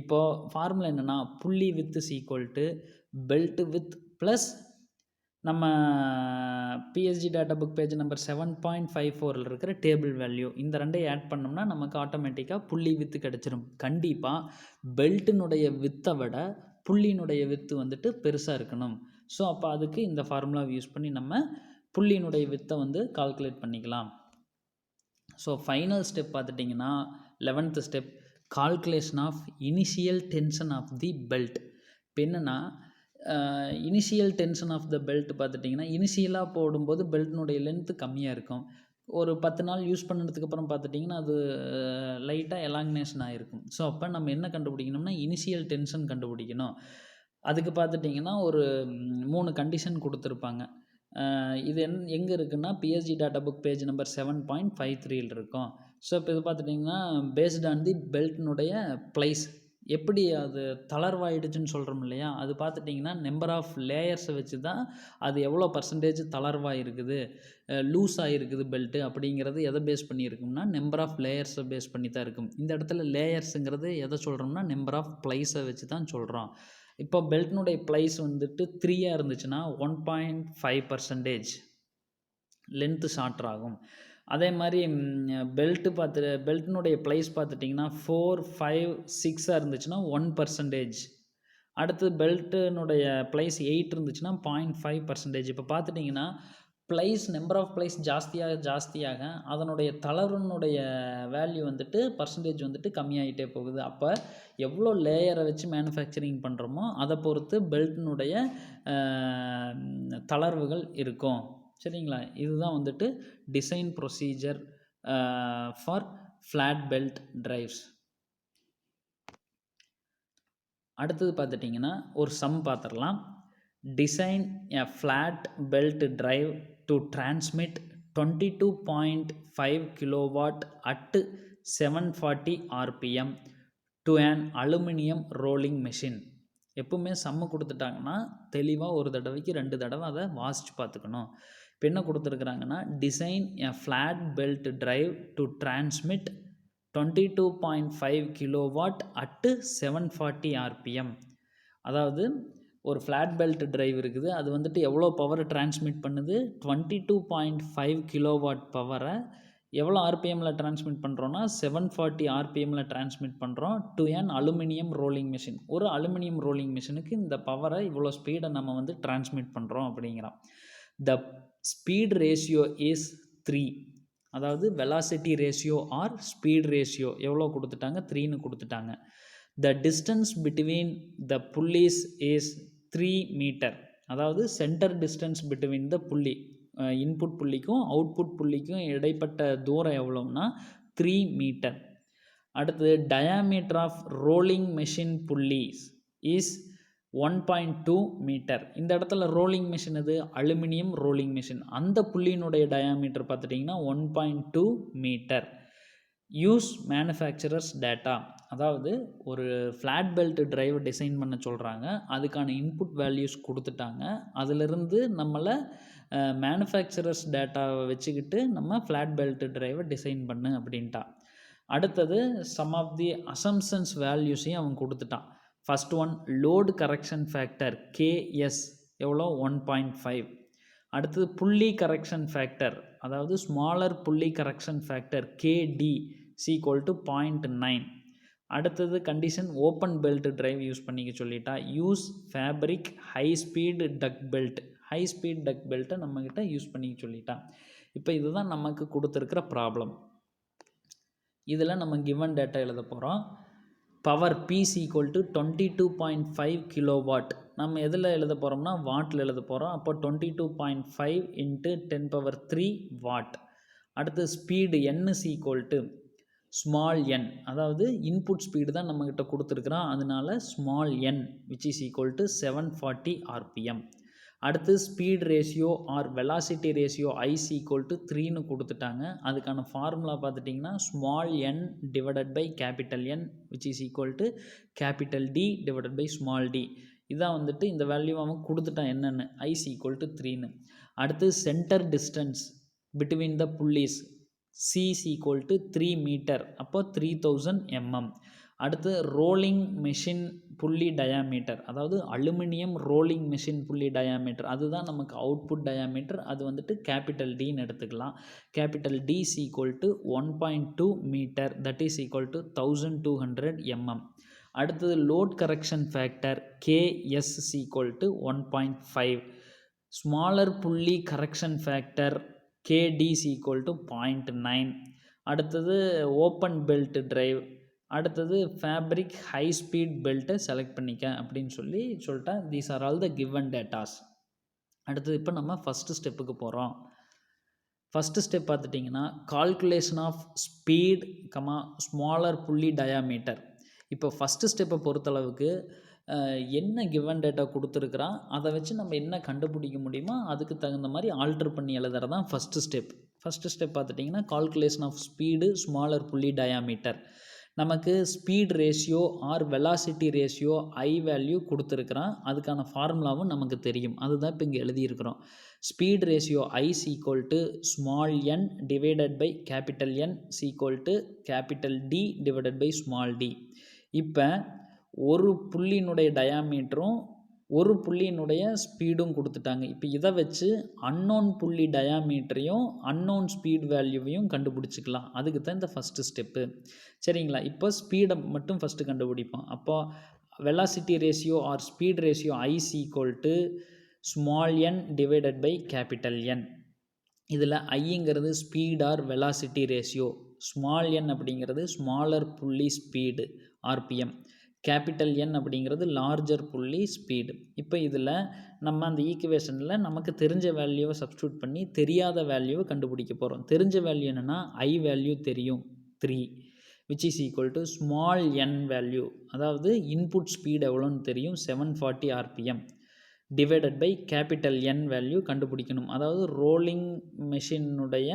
இப்போது ஃபார்முலா என்னென்னா புள்ளி with is equal to belt with plus நம்ம PSG data book page number 7.54 இருக்கிற டேபிள் வேல்யூ, இந்த ரெண்டையும் ஆட் பண்ணோம்னா நமக்கு ஆட்டோமேட்டிக்காக புள்ளி வித்து கிடச்சிரும். கண்டிப்பாக பெல்ட்டினுடைய வித்தை விட புள்ளியினுடைய வித்து வந்துட்டு பெருசாக இருக்கணும். ஸோ அப்போ அதுக்கு இந்த ஃபார்முலாவை யூஸ் பண்ணி நம்ம புள்ளியினுடைய வித்தை வந்து கால்குலேட் பண்ணிக்கலாம். ஸோ ஃபைனல் ஸ்டெப் பார்த்துட்டிங்கன்னா 11th step calculation of initial tension of the belt. இப்போ என்னென்னா initial tension of the belt பார்த்துட்டிங்கன்னா இனிஷியலாக போடும்போது பெல்ட்னுடைய லென்த்து கம்மியாக இருக்கும். ஒரு 10 நாள் யூஸ் பண்ணதுக்கப்புறம் பார்த்துட்டிங்கன்னா அது லைட்டாக எலாங்கினேஷன் ஆகிருக்கும். ஸோ அப்போ நம்ம என்ன கண்டுபிடிக்கணும்னா இனிஷியல் டென்ஷன் கண்டுபிடிக்கணும். அதுக்கு பார்த்துட்டிங்கன்னா ஒரு 3 கண்டிஷன் கொடுத்துருப்பாங்க. இது எங்கே இருக்குன்னா PSG tata book page number 7.53 இருக்கும். ஸோ இப்போ இது பார்த்துட்டிங்கன்னா பேஸ்ட் ஆன் தி பெல்ட்னுடைய ப்ளைஸ் எப்படி அது தளர்வாயிடுச்சுன்னு சொல்கிறோம் இல்லையா, அது பார்த்துட்டிங்கன்னா நம்பர் ஆஃப் லேயர்ஸை வச்சு தான் அது எவ்வளோ பர்சன்டேஜ் தளர்வாக இருக்குது, லூஸ் ஆகிருக்குது பெல்ட்டு அப்படிங்கிறது எதை பேஸ் பண்ணியிருக்கும்னா நம்பர் ஆஃப் லேயர்ஸை பேஸ் பண்ணி தான் இருக்கும். இந்த இடத்துல லேயர்ஸுங்கிறது எதை சொல்கிறோம்னா நம்பர் ஆஃப் ப்ளைஸை வச்சு தான் சொல்கிறோம். இப்போ பெல்ட்னுடைய ப்ளைஸ் வந்துட்டு 3 இருந்துச்சுன்னா 1.5% லென்த்து ஷார்ட்டர் ஆகும். அதே மாதிரி பெல்ட்னுடைய ப்ளைஸ் பார்த்துட்டிங்கன்னா 4, 5, 6 இருந்துச்சுன்னா 1%. அடுத்து பெல்ட்டினுடைய ப்ளைஸ் 8 இருந்துச்சுன்னா 0.5%. இப்போ பார்த்துட்டிங்கன்னா நம்பர் ஆஃப் ப்ளைஸ் ஜாஸ்தியாக அதனுடைய தளர்வுனுடைய வேல்யூ வந்துட்டு பர்சன்டேஜ் வந்துட்டு கம்மியாகிட்டே போகுது. அப்போ எவ்வளோ லேயரை வச்சு மேனுஃபேக்சரிங் பண்ணுறோமோ அதை பொறுத்து பெல்ட்டினுடைய தளர்வுகள் இருக்கும். சரிங்களா? இதுதான் வந்துட்டு design procedure for flat belt drives. அடுத்தது பார்த்துட்டிங்கன்னா ஒரு சம் பார்த்துடலாம். Design a flat belt drive to transmit 22.5 kilowatt at 740 RPM to an aluminium rolling machine. எப்பவுமே சம்மு கொடுத்துட்டாங்கன்னா தெளிவாக ஒரு தடவைக்கு 2 தடவை அதை வாசித்து பார்த்துக்கணும். இப்போ என்ன கொடுத்துருக்குறாங்கன்னா design a flat belt drive to transmit 22.5 kilowatt at 740 RPM. அதாவது ஒரு ஃப்ளாட் பெல்ட் டிரைவ் இருக்குது, அது வந்துட்டு எவ்வளோ பவரை டிரான்ஸ்மிட் பண்ணுது, 22.5 kilowatt பவரை எவ்வளோ ஆர்பிஎம்மில் டிரான்ஸ்மிட் பண்ணுறோன்னா 740 ஆர்பிஎம்மில் டிரான்ஸ்மிட் பண்ணுறோம் to an aluminium rolling machine. ஒரு அலுமினியம் ரோலிங் மிஷினுக்கு இந்த பவரை இவ்வளோ ஸ்பீடை நம்ம வந்து டிரான்ஸ்மிட் பண்ணுறோம் அப்படிங்கிறோம். The speed ratio is 3. அதாவது velocity ratio or speed ratio எவ்வளோ கொடுத்துட்டாங்க, 3ன்னு கொடுத்துட்டாங்க. The distance between the pulleys is 3 metre. அதாவது centre distance between the pulley, input புள்ளிக்கும் அவுட்புட் புள்ளிக்கும் இடைப்பட்ட தூரம் எவ்வளோன்னா 3 மீட்டர். அடுத்து diameter of rolling machine pulleys is 1.2 metre. இந்த இடத்துல ரோலிங் மிஷின் இது அலுமினியம் ரோலிங் மிஷின், அந்த புள்ளியினுடைய டயாமீட்டர் பார்த்துட்டிங்கன்னா 1.2 மீட்டர். Use manufacturers data. அதாவது ஒரு ஃப்ளாட் பெல்ட் டிரைவ் டிசைன் பண்ண சொல்கிறாங்க, அதுக்கான இன்புட் வேல்யூஸ் கொடுத்துட்டாங்க, அதிலிருந்து நம்மளை மேனுஃபேக்சரர்ஸ் டேட்டாவை வச்சுக்கிட்டு நம்ம ஃப்ளாட் பெல்ட் டிரைவை டிசைன் பண்ணு அப்படின்ட்டா. அடுத்தது சம் ஆஃப் தி அசம்ஷன்ஸ் வேல்யூஸையும் அவன் கொடுத்துட்டான். First one load correction factor KS எவ்வளோ 1.5. அடுத்தது புள்ளி கரெக்ஷன் ஃபேக்டர், அதாவது smaller pulley correction factor KD = 0.9. அடுத்தது condition open belt drive use பண்ணிக்க சொல்லிட்டா. Use fabric high speed duck belt, high speed duck பெல்ட்டை நம்மக்கிட்ட யூஸ் பண்ணிக்க சொல்லிட்டா. இப்போ இதுதான் நமக்கு கொடுத்துருக்கிற ப்ராப்ளம். இதில் நம்ம கிவன் டேட்டா எழுத போகிறோம். Power P = 22.5 kilowatt. நம்ம எதில் எழுத போகிறோம்னா வாட்டில் எழுத போகிறோம். அப்போ 22.5 × 10⁻³ வாட். அடுத்து ஸ்பீடு n = ஸ்மால் n, அதாவது இன்புட் ஸ்பீடு தான் நம்மக்கிட்ட கொடுத்துருக்குறான், அதனால small n which is equal to 740 RPM. அடுத்து speed ratio or velocity ratio I = 3ன்னு கொடுத்துட்டாங்க. அதுக்கான ஃபார்முலா பார்த்துட்டிங்கன்னா small n divided by capital N which is equal to capital D divided by small d. இதான் வந்துட்டு இந்த வேல்யூ அவன் கொடுத்துட்டான் என்னென்னு, I = 3ன்னு. அடுத்து centre distance between the pulleys C = 3 metre, அப்போ 3000 mm. அடுத்து ரோலிங் மெஷின் புள்ளி டயாமீட்டர், அதாவது aluminium rolling machine pulley diameter, அதுதான் நமக்கு அவுட்புட் டயாமீட்டர், அது வந்துட்டு கேபிட்டல் Dன்னு எடுத்துக்கலாம். Capital D = 1.2 metre, that is = 1200 mm. அடுத்தது load correction factor KS = 1.5. Smaller pulley correction factor KD = 0.9. அடுத்தது ஓப்பன் பெல்ட் டிரைவ், அடுத்தது ஃபேப்ரிக் ஹை ஸ்பீட் பெல்ட்டை செலக்ட் பண்ணிக்க அப்படின்னு சொல்லிட்டா. These are all the given datas. அடுத்தது இப்போ நம்ம ஃபஸ்ட்டு ஸ்டெப்புக்கு போகிறோம். ஃபஸ்ட்டு ஸ்டெப் பார்த்துட்டிங்கன்னா calculation of speed smaller pulley diameter. இப்போ ஃபஸ்ட்டு ஸ்டெப்பை பொறுத்தளவுக்கு என்ன கிவன் டேட்டா கொடுத்துருக்குறான், அதை வச்சு நம்ம என்ன கண்டுபிடிக்க முடியுமோ அதுக்கு தகுந்த மாதிரி ஆல்ட்ரு பண்ணி எழுதுறது தான் ஃபஸ்ட்டு ஸ்டெப். ஃபஸ்ட்டு ஸ்டெப் பார்த்துட்டிங்கன்னா calculation of speed smaller pulley diameter. நமக்கு speed ratio or velocity ratio I value கொடுத்துருக்குறான், அதுக்கான ஃபார்முலாவும் நமக்கு தெரியும், அதுதான் இப்போ இங்கே எழுதியிருக்கிறோம். Speed ratio I equal to small N divided by capital N equal to capital D divided by small D. இப்போ ஒரு புள்ளியினுடைய டயாமீட்டரும் ஒரு புள்ளியினுடைய ஸ்பீடும் கொடுத்துட்டாங்க. இப்போ இதை வச்சு அன்னோன் புள்ளி டயாமீட்டரையும் அன்னோன் ஸ்பீட் வேல்யூவையும் கண்டுபிடிச்சிக்கலாம். அதுக்கு தான் இந்த ஃபஸ்ட்டு ஸ்டெப்பு. சரிங்களா? இப்போ ஸ்பீடை மட்டும் ஃபஸ்ட்டு கண்டுபிடிப்போம். அப்போ velocity ratio or speed ratio I equal to small N divided by capital N. இதில் ஐங்கிறது speed or velocity ratio, small N அப்படிங்கிறது ஸ்மாலர் புள்ளி ஸ்பீடு ஆர்பிஎம், கேபிட்டல் என் அப்படிங்கிறது லார்ஜர் புள்ளி ஸ்பீடு. இப்போ இதில் நம்ம அந்த ஈக்குவேஷனில் நமக்கு தெரிஞ்ச வேல்யூவை சப்ஸ்டியூட் பண்ணி தெரியாத வேல்யூவை கண்டுபிடிக்க போகிறோம். தெரிஞ்ச வேல்யூ என்னென்னா ஐ வேல்யூ தெரியும் 3, which is equal to small N value, அதாவது இன்புட் ஸ்பீடு எவ்வளோன்னு தெரியும் 740 RPM, divided by capital N value கண்டுபிடிக்கணும். அதாவது ரோலிங் மெஷினுடைய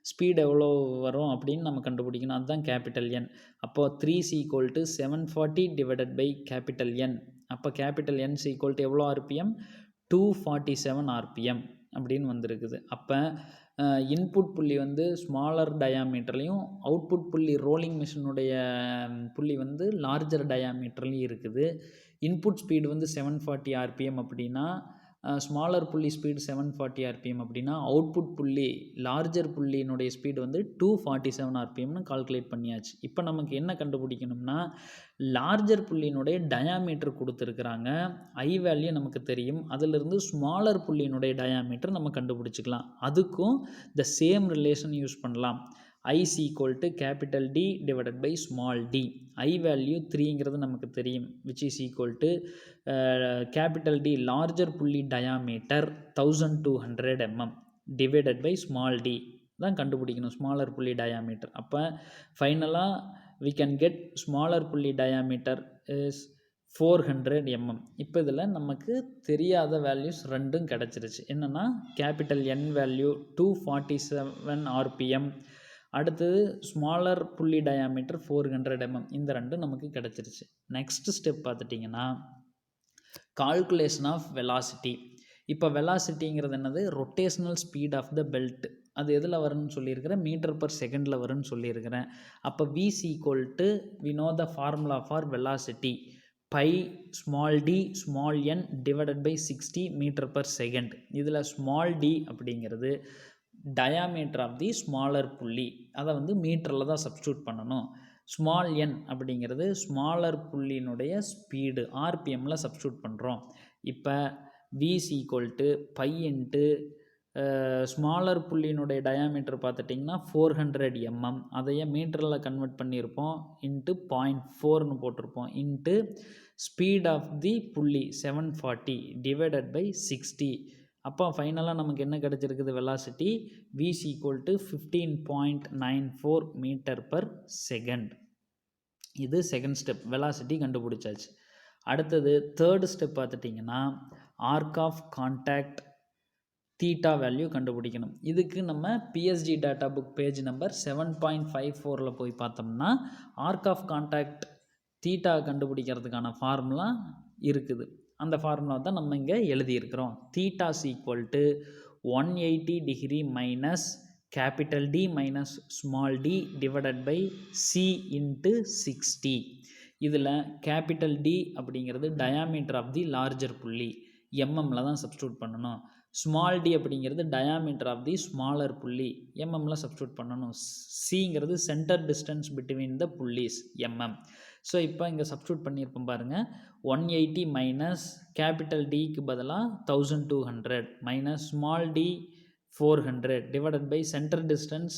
ஸ்பீடு எவ்வளோ வரும் அப்படின்னு நம்ம கண்டுபிடிக்கணும், அதுதான் கேபிட்டல் என். அப்போது 3 equal to 740 divided by capital N. அப்போ கேபிட்டல் என் ஈக்குவல் டு எவ்வளோ ஆர்பிஎம் 247 ஆர்பிஎம் அப்படின்னு வந்திருக்குது. அப்போ இன்புட் புள்ளி வந்து ஸ்மாலர் டயாமீட்டர்லையும் அவுட்புட் புள்ளி ரோலிங் மிஷினுடைய புள்ளி வந்து லார்ஜர் டயாமீட்டர்லையும் இருக்குது. இன்புட் ஸ்பீடு வந்து 740 ஆர்பிஎம் அப்படின்னா ஸ்மாலர் புள்ளி ஸ்பீடு 740 ஆர்பிஎம் அப்படின்னா அவுட்புட் புள்ளி லார்ஜர் புள்ளியினுடைய ஸ்பீடு வந்து 247 ஆர்பிஎம்னு கால்குலேட் பண்ணியாச்சு. இப்போ நமக்கு என்ன கண்டுபிடிக்கணும்னா லார்ஜர் புள்ளியினுடைய டயாமீட்டர் கொடுத்துருக்குறாங்க, ஐ வேல்யூ நமக்கு தெரியும், அதிலிருந்து ஸ்மாலர் புள்ளியினுடைய டயாமீட்டர் நம்ம கண்டுபிடிச்சிக்கலாம். அதுக்கும் த சேம் ரிலேஷன் யூஸ் பண்ணலாம். I equal to capital D divided by small D. I value 3ங்கிறது நமக்கு தெரியும், which is equal to capital D larger pulley diameter 1200 mm divided by small D தான் கண்டுபிடிக்கணும், ஸ்மாலர் புள்ளி டயாமீட்டர். அப்போ ஃபைனலாக we can get smaller pulley diameter is 400 mm. இப்போ இதில் நமக்கு தெரியாத வேல்யூஸ் ரெண்டும் கிடச்சிருச்சு. என்னென்னா கேபிட்டல் என் வேல்யூ 247 ஆர்பிஎம், அடுத்தது ஸ்மாலர் புள்ளி டயாமீட்டர் 400 mm. இந்த ரெண்டும் நமக்கு கிடச்சிருச்சு. நெக்ஸ்ட் ஸ்டெப் பார்த்துட்டிங்கன்னா கால்குலேஷன் ஆஃப் வெலாசிட்டி. இப்போ வெலாசிட்டிங்கிறது என்னது, rotational speed of the belt. அது எதில் வரும்னு சொல்லியிருக்கிறேன், மீட்டர் பர் செகண்டில் வரும்னு சொல்லியிருக்கிறேன். அப்போ V equal to we know the formula for velocity, pi small D small N divided by 60 metre per second. இதில் ஸ்மால் டி அப்படிங்கிறது diameter of the smaller pulley, அதை வந்து மீட்டரில் தான் சப்ஸ்டியூட் பண்ணணும். ஸ்மால் என் அப்படிங்கிறது ஸ்மாலர் புள்ளியினுடைய ஸ்பீடு ஆர்பிஎம்மில் சப்ஸ்டியூட் பண்ணுறோம். இப்போ V equal to pi into smaller புள்ளியினுடைய டயாமீட்டர் பார்த்துட்டிங்கன்னா 400 mm, அதையே மீட்டரில் கன்வெர்ட் பண்ணியிருப்போம், இன்ட்டு 0.4ன்னு போட்டிருப்போம், இன்ட்டு ஸ்பீட் ஆஃப் தி புள்ளி 740 டிவைடட் பை 60. அப்போ ஃபைனலாக நமக்கு என்ன கிடச்சிருக்குது velocity, V equal to 15.94 metre per second. இது செகண்ட் ஸ்டெப், வெலாசிட்டி கண்டுபிடிச்சாச்சு. அடுத்தது தேர்டு ஸ்டெப் பார்த்துட்டிங்கன்னா arc of contact theta value கண்டுபிடிக்கணும். இதுக்கு நம்ம PSG data book page number 7.54 போய் பார்த்தோம்னா ஆர்க் ஆஃப் கான்டாக்ட் தீட்டா கண்டுபிடிக்கிறதுக்கான ஃபார்முலா இருக்குது. அந்த ஃபார்முலா தான் நம்ம இங்கே எழுதியிருக்கிறோம். Theta s equal to 180 degree minus capital D minus small D divided by C into 60. இதில் கேபிட்டல் டி அப்படிங்கிறது diameter of the larger pulley, எம்எம்மில் தான் சப்ஸ்டியூட் பண்ணணும். ஸ்மால் டி அப்படிங்கிறது diameter of the smaller pulley, எம்எம்மில் சப்ஸ்டியூட் பண்ணணும். சிங்கிறது centre distance between the pulleys, mm. So இப்போ இங்கே சப்ஸ்டியூட் பண்ணியிருப்போம் பாருங்கள், 180 மைனஸ் கேபிட்டல் டிக்கு பதிலாக 1200 minus small D 400 divided by centre distance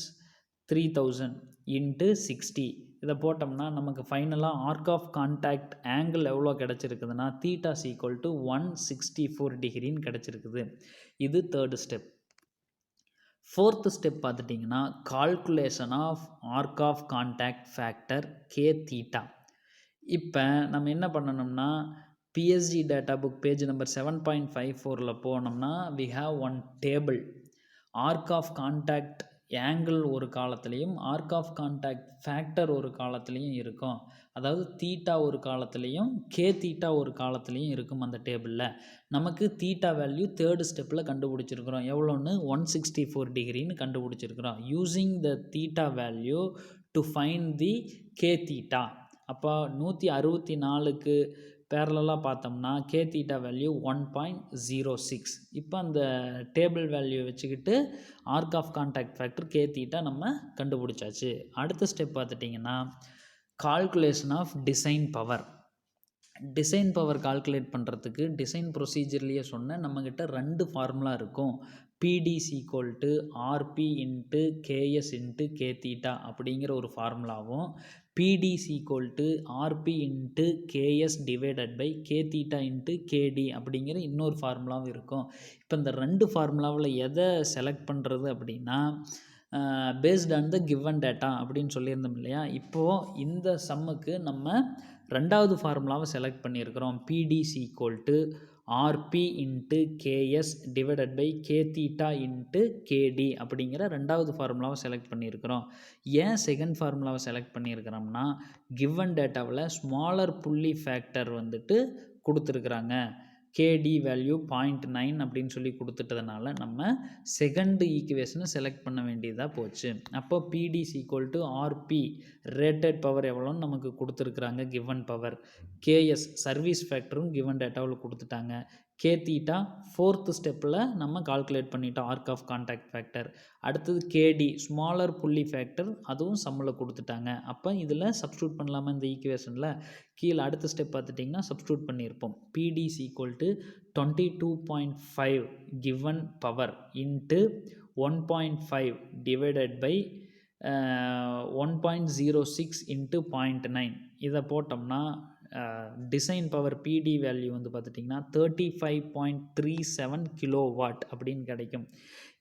3000 into 60. இதை போட்டோம்னா நமக்கு ஃபைனலாக ஆர்க் ஆஃப் கான்டாக்ட் ஆங்கிள் எவ்வளோ கிடச்சிருக்குதுன்னா தீட்டாஸ் ஈக்குவல் டு 164 டிகிரின்னு கிடச்சிருக்குது. இது தேர்டு ஸ்டெப். ஃபோர்த்து ஸ்டெப் பார்த்துட்டிங்கன்னா calculation of arc of contact factor K theta. இப்போ நம்ம என்ன பண்ணணும்னா PSG data book page number 7.54 போனோம்னா we have one table. Arc of contact angle ஒரு காலத்துலேயும் ஆர்க் ஆஃப் கான்டாக்ட் ஃபேக்டர் ஒரு காலத்துலேயும் இருக்கும். அதாவது தீட்டா ஒரு காலத்துலேயும் கே தீட்டா ஒரு காலத்துலேயும் இருக்கும். அந்த டேபிளில் நமக்கு தீட்டா வேல்யூ தேர்டு ஸ்டெப்பில் கண்டுபிடிச்சிருக்கிறோம். எவ்வளோன்னு 164 டிகிரின்னு கண்டுபிடிச்சிருக்கிறோம். Using the theta value to find the K theta. அப்போ 164க்கு பேரலாக பார்த்தோம்னா கே தீட்டா வேல்யூ 1.06. இப்போ அந்த டேபிள் வேல்யூ வச்சுக்கிட்டு arc of contact factor K theta நம்ம கண்டுபிடிச்சாச்சு. அடுத்த ஸ்டெப் பார்த்துட்டிங்கன்னா calculation of design power. Design power calculate பண்ணுறதுக்கு டிசைன் ப்ரொசீஜர்லேயே சொன்னேன், நம்மக்கிட்ட 2 ஃபார்முலா இருக்கும். PDS equal to RP into KS into K theta அப்படிங்கிற ஒரு ஃபார்முலாவும் PDS equal to RP into KS divided by K theta into KD அப்படிங்கிற இன்னொரு ஃபார்முலாவும் இருக்கும். இப்போ இந்த 2 ஃபார்முலாவில் எதை செலக்ட் பண்ணுறது அப்படின்னா based on the given data அப்படின்னு சொல்லியிருந்தோம் இல்லையா. இப்போது இந்த சம்முக்கு நம்ம 2வது ஃபார்முலாவை செலக்ட் பண்ணியிருக்கிறோம். PDS equal to RP into KS divided by K theta into KD அப்படிங்கிற 2வது ஃபார்முலாவை செலக்ட் பண்ணியிருக்கிறோம். ஏன் செகண்ட் ஃபார்முலாவை செலக்ட் பண்ணியிருக்கிறோம்னா கிவன் டேட்டாவில் ஸ்மாலர் புள்ளி ஃபேக்டர் வந்துட்டு கொடுத்துருக்குறாங்க. கேடி வேல்யூ 0.9 அப்படின்னு சொல்லி கொடுத்துட்டதுனால நம்ம செகண்ட் ஈக்குவேஷனை செலக்ட் பண்ண வேண்டியதாக போச்சு. அப்போ PDS equal to RP rated power எவ்வளோன்னு நமக்கு கொடுத்துருக்குறாங்க கிவன் பவர். கேஎஸ் சர்வீஸ் ஃபேக்டரும் கிவன் டேட்டாவில் கொடுத்துட்டாங்க. கே தீட்டா 4th ஸ்டெப்பில் நம்ம கால்குலேட் பண்ணிட்டோம் ஆர்க் ஆஃப் கான்டாக்ட் ஃபேக்டர். அடுத்தது கேடி ஸ்மாலர் புள்ளி ஃபேக்டர், அதுவும் சம்மில் கொடுத்துட்டாங்க. அப்போ இதில் சப்ஸ்டியூட் பண்ணலாமா இந்த ஈக்குவேஷனில்? கீழே அடுத்த ஸ்டெப் பார்த்துட்டிங்கன்னா சப்ஸ்டியூட் பண்ணியிருப்போம். PDS equal to 22.5 given power into 1.5 divided by 1.06 into 0.9. இதை போட்டோம்னா டிசைன் பவர் பிடி வேல்யூ வந்து பார்த்துட்டிங்கன்னா 35.37 கிலோவாட் அப்படின்னு கிடைக்கும்.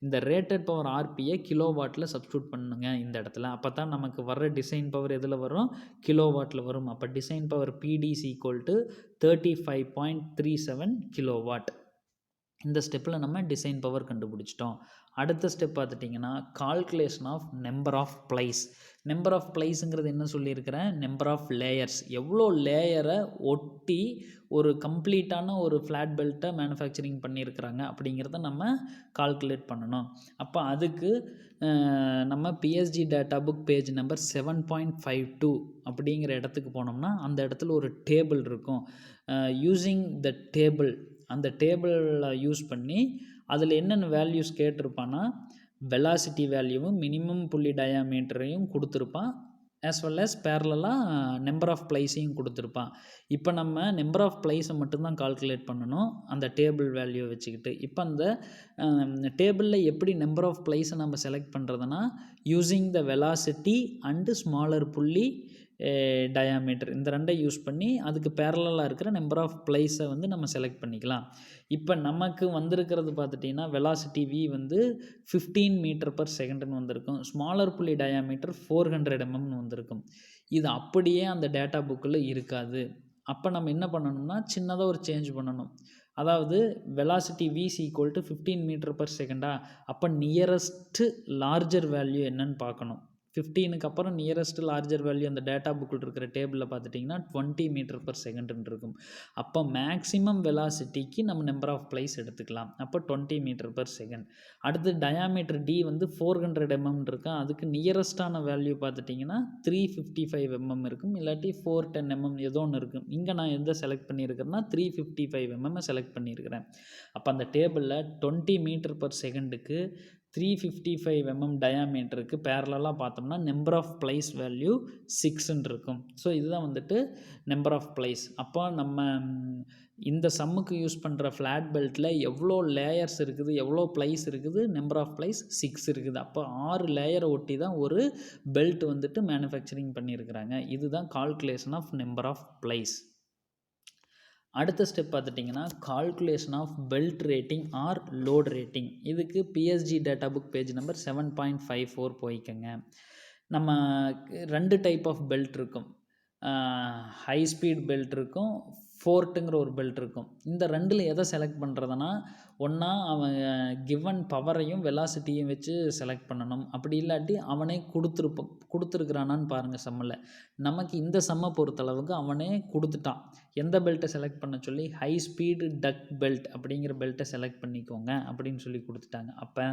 இந்த ரேட்டட் பவர் ஆர்பியை கிலோவாட்டில் சப்ஸ்டியூட் பண்ணுங்க இந்த இடத்துல. அப்போ தான் நமக்கு வர்ற டிசைன் பவர் எதில் வரும்? கிலோவாட்டில் வரும். அப்போ design power PDS equal to 35.37 kilowatt. இந்த ஸ்டெப்பில் நம்ம டிசைன் பவர் கண்டுபிடிச்சிட்டோம். அடுத்த ஸ்டெப் பார்த்துட்டிங்கன்னா calculation of number of plies. Number of ப்ளைஸுங்கிறது என்ன சொல்லியிருக்கிறேன்? Number of layers. எவ்வளோ லேயரை ஒட்டி ஒரு கம்ப்ளீட்டான ஒரு ஃப்ளாட் பெல்ட்டை மேனுஃபேக்சரிங் பண்ணியிருக்கிறாங்க அப்படிங்கிறத நம்ம கால்குலேட் பண்ணணும். அப்போ அதுக்கு நம்ம PSG data book page number 7.52 அப்படிங்கிற இடத்துக்கு போனோம்னா அந்த இடத்துல ஒரு டேபிள் இருக்கும். யூஸிங் த டேபிள், அந்த டேபிளில் யூஸ் பண்ணி அதில் என்னென்ன வேல்யூஸ் கேட்டிருப்பான்னா வெலாசிட்டி வேல்யூவும் மினிமம் புள்ளி டயாமீட்டரையும் கொடுத்துருப்பான். ஆஸ் வெல் as பேரலாக நம்பர் ஆஃப் ப்ளைஸையும் கொடுத்துருப்பான். இப்போ நம்ம நம்பர் ஆஃப் ப்ளைஸை மட்டும்தான் கால்குலேட் பண்ணணும் அந்த டேபிள் வேல்யூ வச்சுக்கிட்டு. இப்போ அந்த டேபிளில் எப்படி நம்பர் ஆஃப் ப்ளைஸை நம்ம செலக்ட் பண்ணுறதுனா using the velocity and smaller pulley diameter, இந்த 2 யூஸ் பண்ணி அதுக்கு பேரலாக இருக்கிற நம்பர் ஆஃப் ப்ளைஸை வந்து நம்ம செலக்ட் பண்ணிக்கலாம். இப்போ நமக்கு வந்திருக்கிறது பார்த்துட்டிங்கன்னா வெலாசிட்டி வி வந்து 15 மீட்டர்/செகண்டுன்னு வந்திருக்கும். ஸ்மாலர் புள்ளி டயாமீட்டர் 400 mm வந்திருக்கும். இது அப்படியே அந்த டேட்டா புக்கில் இருக்காது. அப்போ நம்ம என்ன பண்ணணும்னா சின்னதாக ஒரு சேஞ்ச் பண்ணணும். அதாவது வெலாசிட்டி விஸ் ஈக்குவல் டு 15 மீட்டர்/செகண்டா, அப்போ நியரஸ்ட்டு லார்ஜர் வேல்யூ என்னன்னு பார்க்கணும். 15க்கு அப்புறம் நியரஸ்ட் லார்ஜர் வேல்யூ அந்த டேட்டா புக்கில் இருக்கிற டேபிளில் பார்த்துட்டிங்கன்னா 20 மீட்டர்/செகண்டுன்னு இருக்கும். அப்போ மேக்ஸிமம் வெலாசிட்டிக்கு நம்ம நம்பர் ஆஃப் ப்ளைஸ் எடுத்துக்கலாம். அப்போ 20 மீட்டர்/செகண்ட். அடுத்து டயாமீட்டர் டி வந்து 400 mm இருக்கும். அதுக்கு நியரஸ்டான வேல்யூ பார்த்துட்டிங்கன்னா 355 mm இருக்கும், இல்லாட்டி 410 mm ஏதோ ஒன்று இருக்கும். இங்கே நான் எந்த செலக்ட் பண்ணியிருக்கிறேன்னா 355 mm செலக்ட் பண்ணியிருக்கிறேன். அப்போ அந்த டேபிளில் 20 மீட்டர்/செகண்டுக்கு 355 mm டயாமீட்டருக்கு பேரலாக பார்த்தோம்னா நம்பர் ஆஃப் ப்ளைஸ் வேல்யூ 6ன்னு இருக்கும். ஸோ இதுதான் வந்துட்டு நம்பர் ஆஃப் ப்ளைஸ். அப்போ நம்ம இந்த சம்முக்கு யூஸ் பண்ணுற ஃப்ளாட் பெல்ட்டில் எவ்வளோ லேயர்ஸ் இருக்குது, எவ்வளோ ப்ளைஸ் இருக்குது? நம்பர் ஆஃப் ப்ளைஸ் 6 இருக்குது. அப்போ 6 லேயரை ஒட்டி தான் ஒரு பெல்ட் வந்துட்டு மேனுஃபேக்சரிங் பண்ணியிருக்கிறாங்க. இதுதான் calculation of number of plies. அடுத்த ஸ்டெப் பார்த்துட்டிங்கன்னா calculation of belt rating or load rating. இதுக்கு PSG data book page number 7.54 போய்க்கங்க. நம்ம 2 டைப் ஆஃப் பெல்ட் இருக்கும். ஹை ஸ்பீட் பெல்ட் இருக்கும், ஃபோர்ட்டுங்கிற ஒரு பெல்ட் இருக்கும். இந்த ரெண்டில் எதை செலக்ட் பண்ணுறதுனா, ஒன்றா அவன் கிவன் பவரையும் வெலாசிட்டியும் வச்சு செலக்ட் பண்ணணும். அப்படி இல்லாட்டி அவனே கொடுத்துருக்குறானான்னு பாருங்கள் சம்மில். நமக்கு இந்த சம்மை பொறுத்தளவுக்கு அவனே கொடுத்துட்டான். எந்த பெல்ட்டை செலக்ட் பண்ண சொல்லி, ஹை ஸ்பீடு டக் பெல்ட் அப்படிங்கிற பெல்ட்டை செலக்ட் பண்ணிக்கோங்க அப்படின்னு சொல்லி கொடுத்துட்டாங்க. அப்போ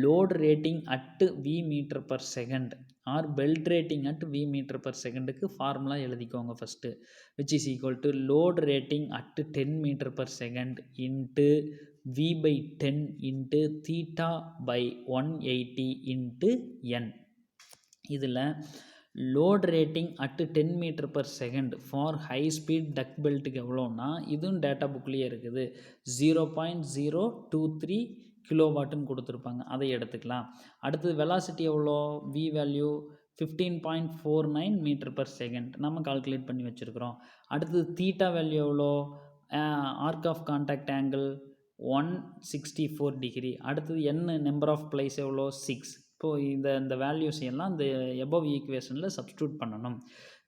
load rating at V metre per second or belt rating at V metre per செகண்டுக்கு ஃபார்முலா எழுதிக்கோங்க first. which is equal to load rating at 10 meter per second into v by 10 into theta by 180 into n. இதில் load rating at 10 metre per second for high speed duck பெல்ட்டுக்கு எவ்வளோன்னா, இதுவும் data புக்லேயே இருக்குது. 0.023 கிலோவாட்டுன்னு கொடுத்துருப்பாங்க, அதை எடுத்துக்கலாம். அடுத்தது வெலாசிட்டி எவ்வளோ, V value 15.49 metre per second நம்ம கால்குலேட் பண்ணி வச்சுருக்கிறோம். அடுத்தது தீட்டா வேல்யூ எவ்வளோ, arc of contact angle 164 degree. அடுத்தது என்ன நம்பர் ஆஃப் பிளேஸ் எவ்வளோ, 6. இப்போது இந்த வேல்யூஸ் எல்லாம் இந்த எபவ் ஈக்குவேஷனில் சப்ஸ்டியூட் பண்ணணும்.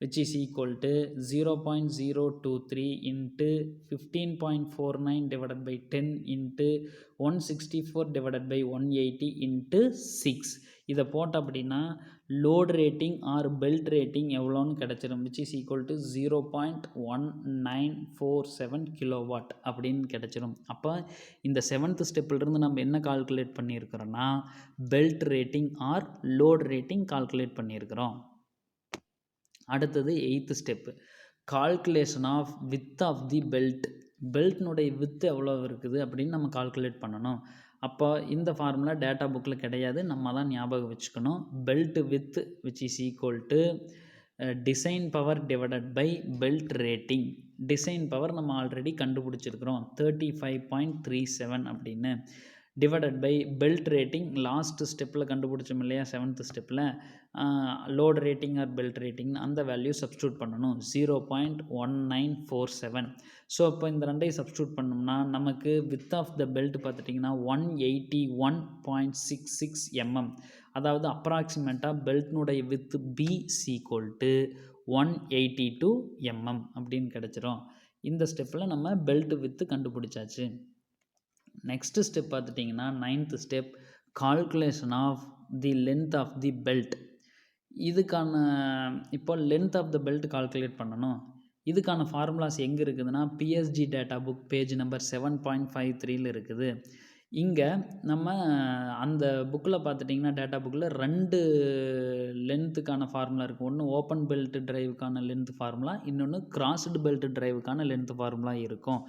which is equal to 0.023 into 15.49 divided by 10 into 164 divided by 180 into 6. இதை போட்ட அப்படின்னா load rating or belt rating எவ்வளோன்னு கிடச்சிடும். which is equal to 0.1947 kilowatt அப்படின்னு கிடச்சிடும். அப்போ இந்த 7th ஸ்டெப்பிலிருந்து நம்ம என்ன கால்குலேட் பண்ணியிருக்கிறோன்னா, belt rating or load rating calculate பண்ணியிருக்கிறோம். அடுத்தது 8th step, calculation of width of the belt. பெல்ட்னுடைய வித்து எவ்வளோ இருக்குது அப்படின்னு நம்ம கால்குலேட் பண்ணணும். அப்போ இந்த ஃபார்முலா டேட்டா புக்கில் கிடையாது, நம்ம தான் ஞாபகம் வச்சுக்கணும். Belt width which is equal to design power divided by belt rating. Design power நம்ம ஆல்ரெடி கண்டுபிடிச்சிருக்கிறோம் 35.37 அப்படின்னு, divided by belt rating last ஸ்டெப்பில் கண்டுபிடிச்சோம் இல்லையா, 7th ஸ்டெப்பில் load rating or belt rating அந்த வேல்யூ சப்ஸ்டியூட் பண்ணணும் 0.1947. ஸோ இப்போ இந்த ரெண்டையும் சப்ஸ்டியூட் பண்ணோம்னா நமக்கு வித் ஆஃப் த பெல்ட் பார்த்துட்டிங்கன்னா 181.66 mm. அதாவது அப்ராக்சிமேட்டாக பெல்ட்னுடைய width B equal to 182 mm அப்படின்னு கிடச்சிரும். இந்த ஸ்டெப்பில் நம்ம பெல்ட் வித்து கண்டுபிடிச்சாச்சு. நெக்ஸ்ட் ஸ்டெப் பார்த்துட்டிங்கன்னா 9th step, calculation of the length of the belt. இதுக்கான இப்போ length of the belt calculate பண்ணணும். இதுக்கான ஃபார்முலாஸ் எங்கே இருக்குதுன்னா, PSG data book page number 7.53 இருக்குது. இங்கே நம்ம அந்த புக்கில் பார்த்துட்டிங்கன்னா டேட்டா புக்கில் 2 லென்த்துக்கான ஃபார்முலா இருக்குது. ஒன்று ஓப்பன் பெல்ட் டிரைவுக்கான லென்த் ஃபார்முலா, இன்னொன்று கிராஸ்டு பெல்ட் டிரைவுக்கான லென்த் ஃபார்முலா இருக்கும்.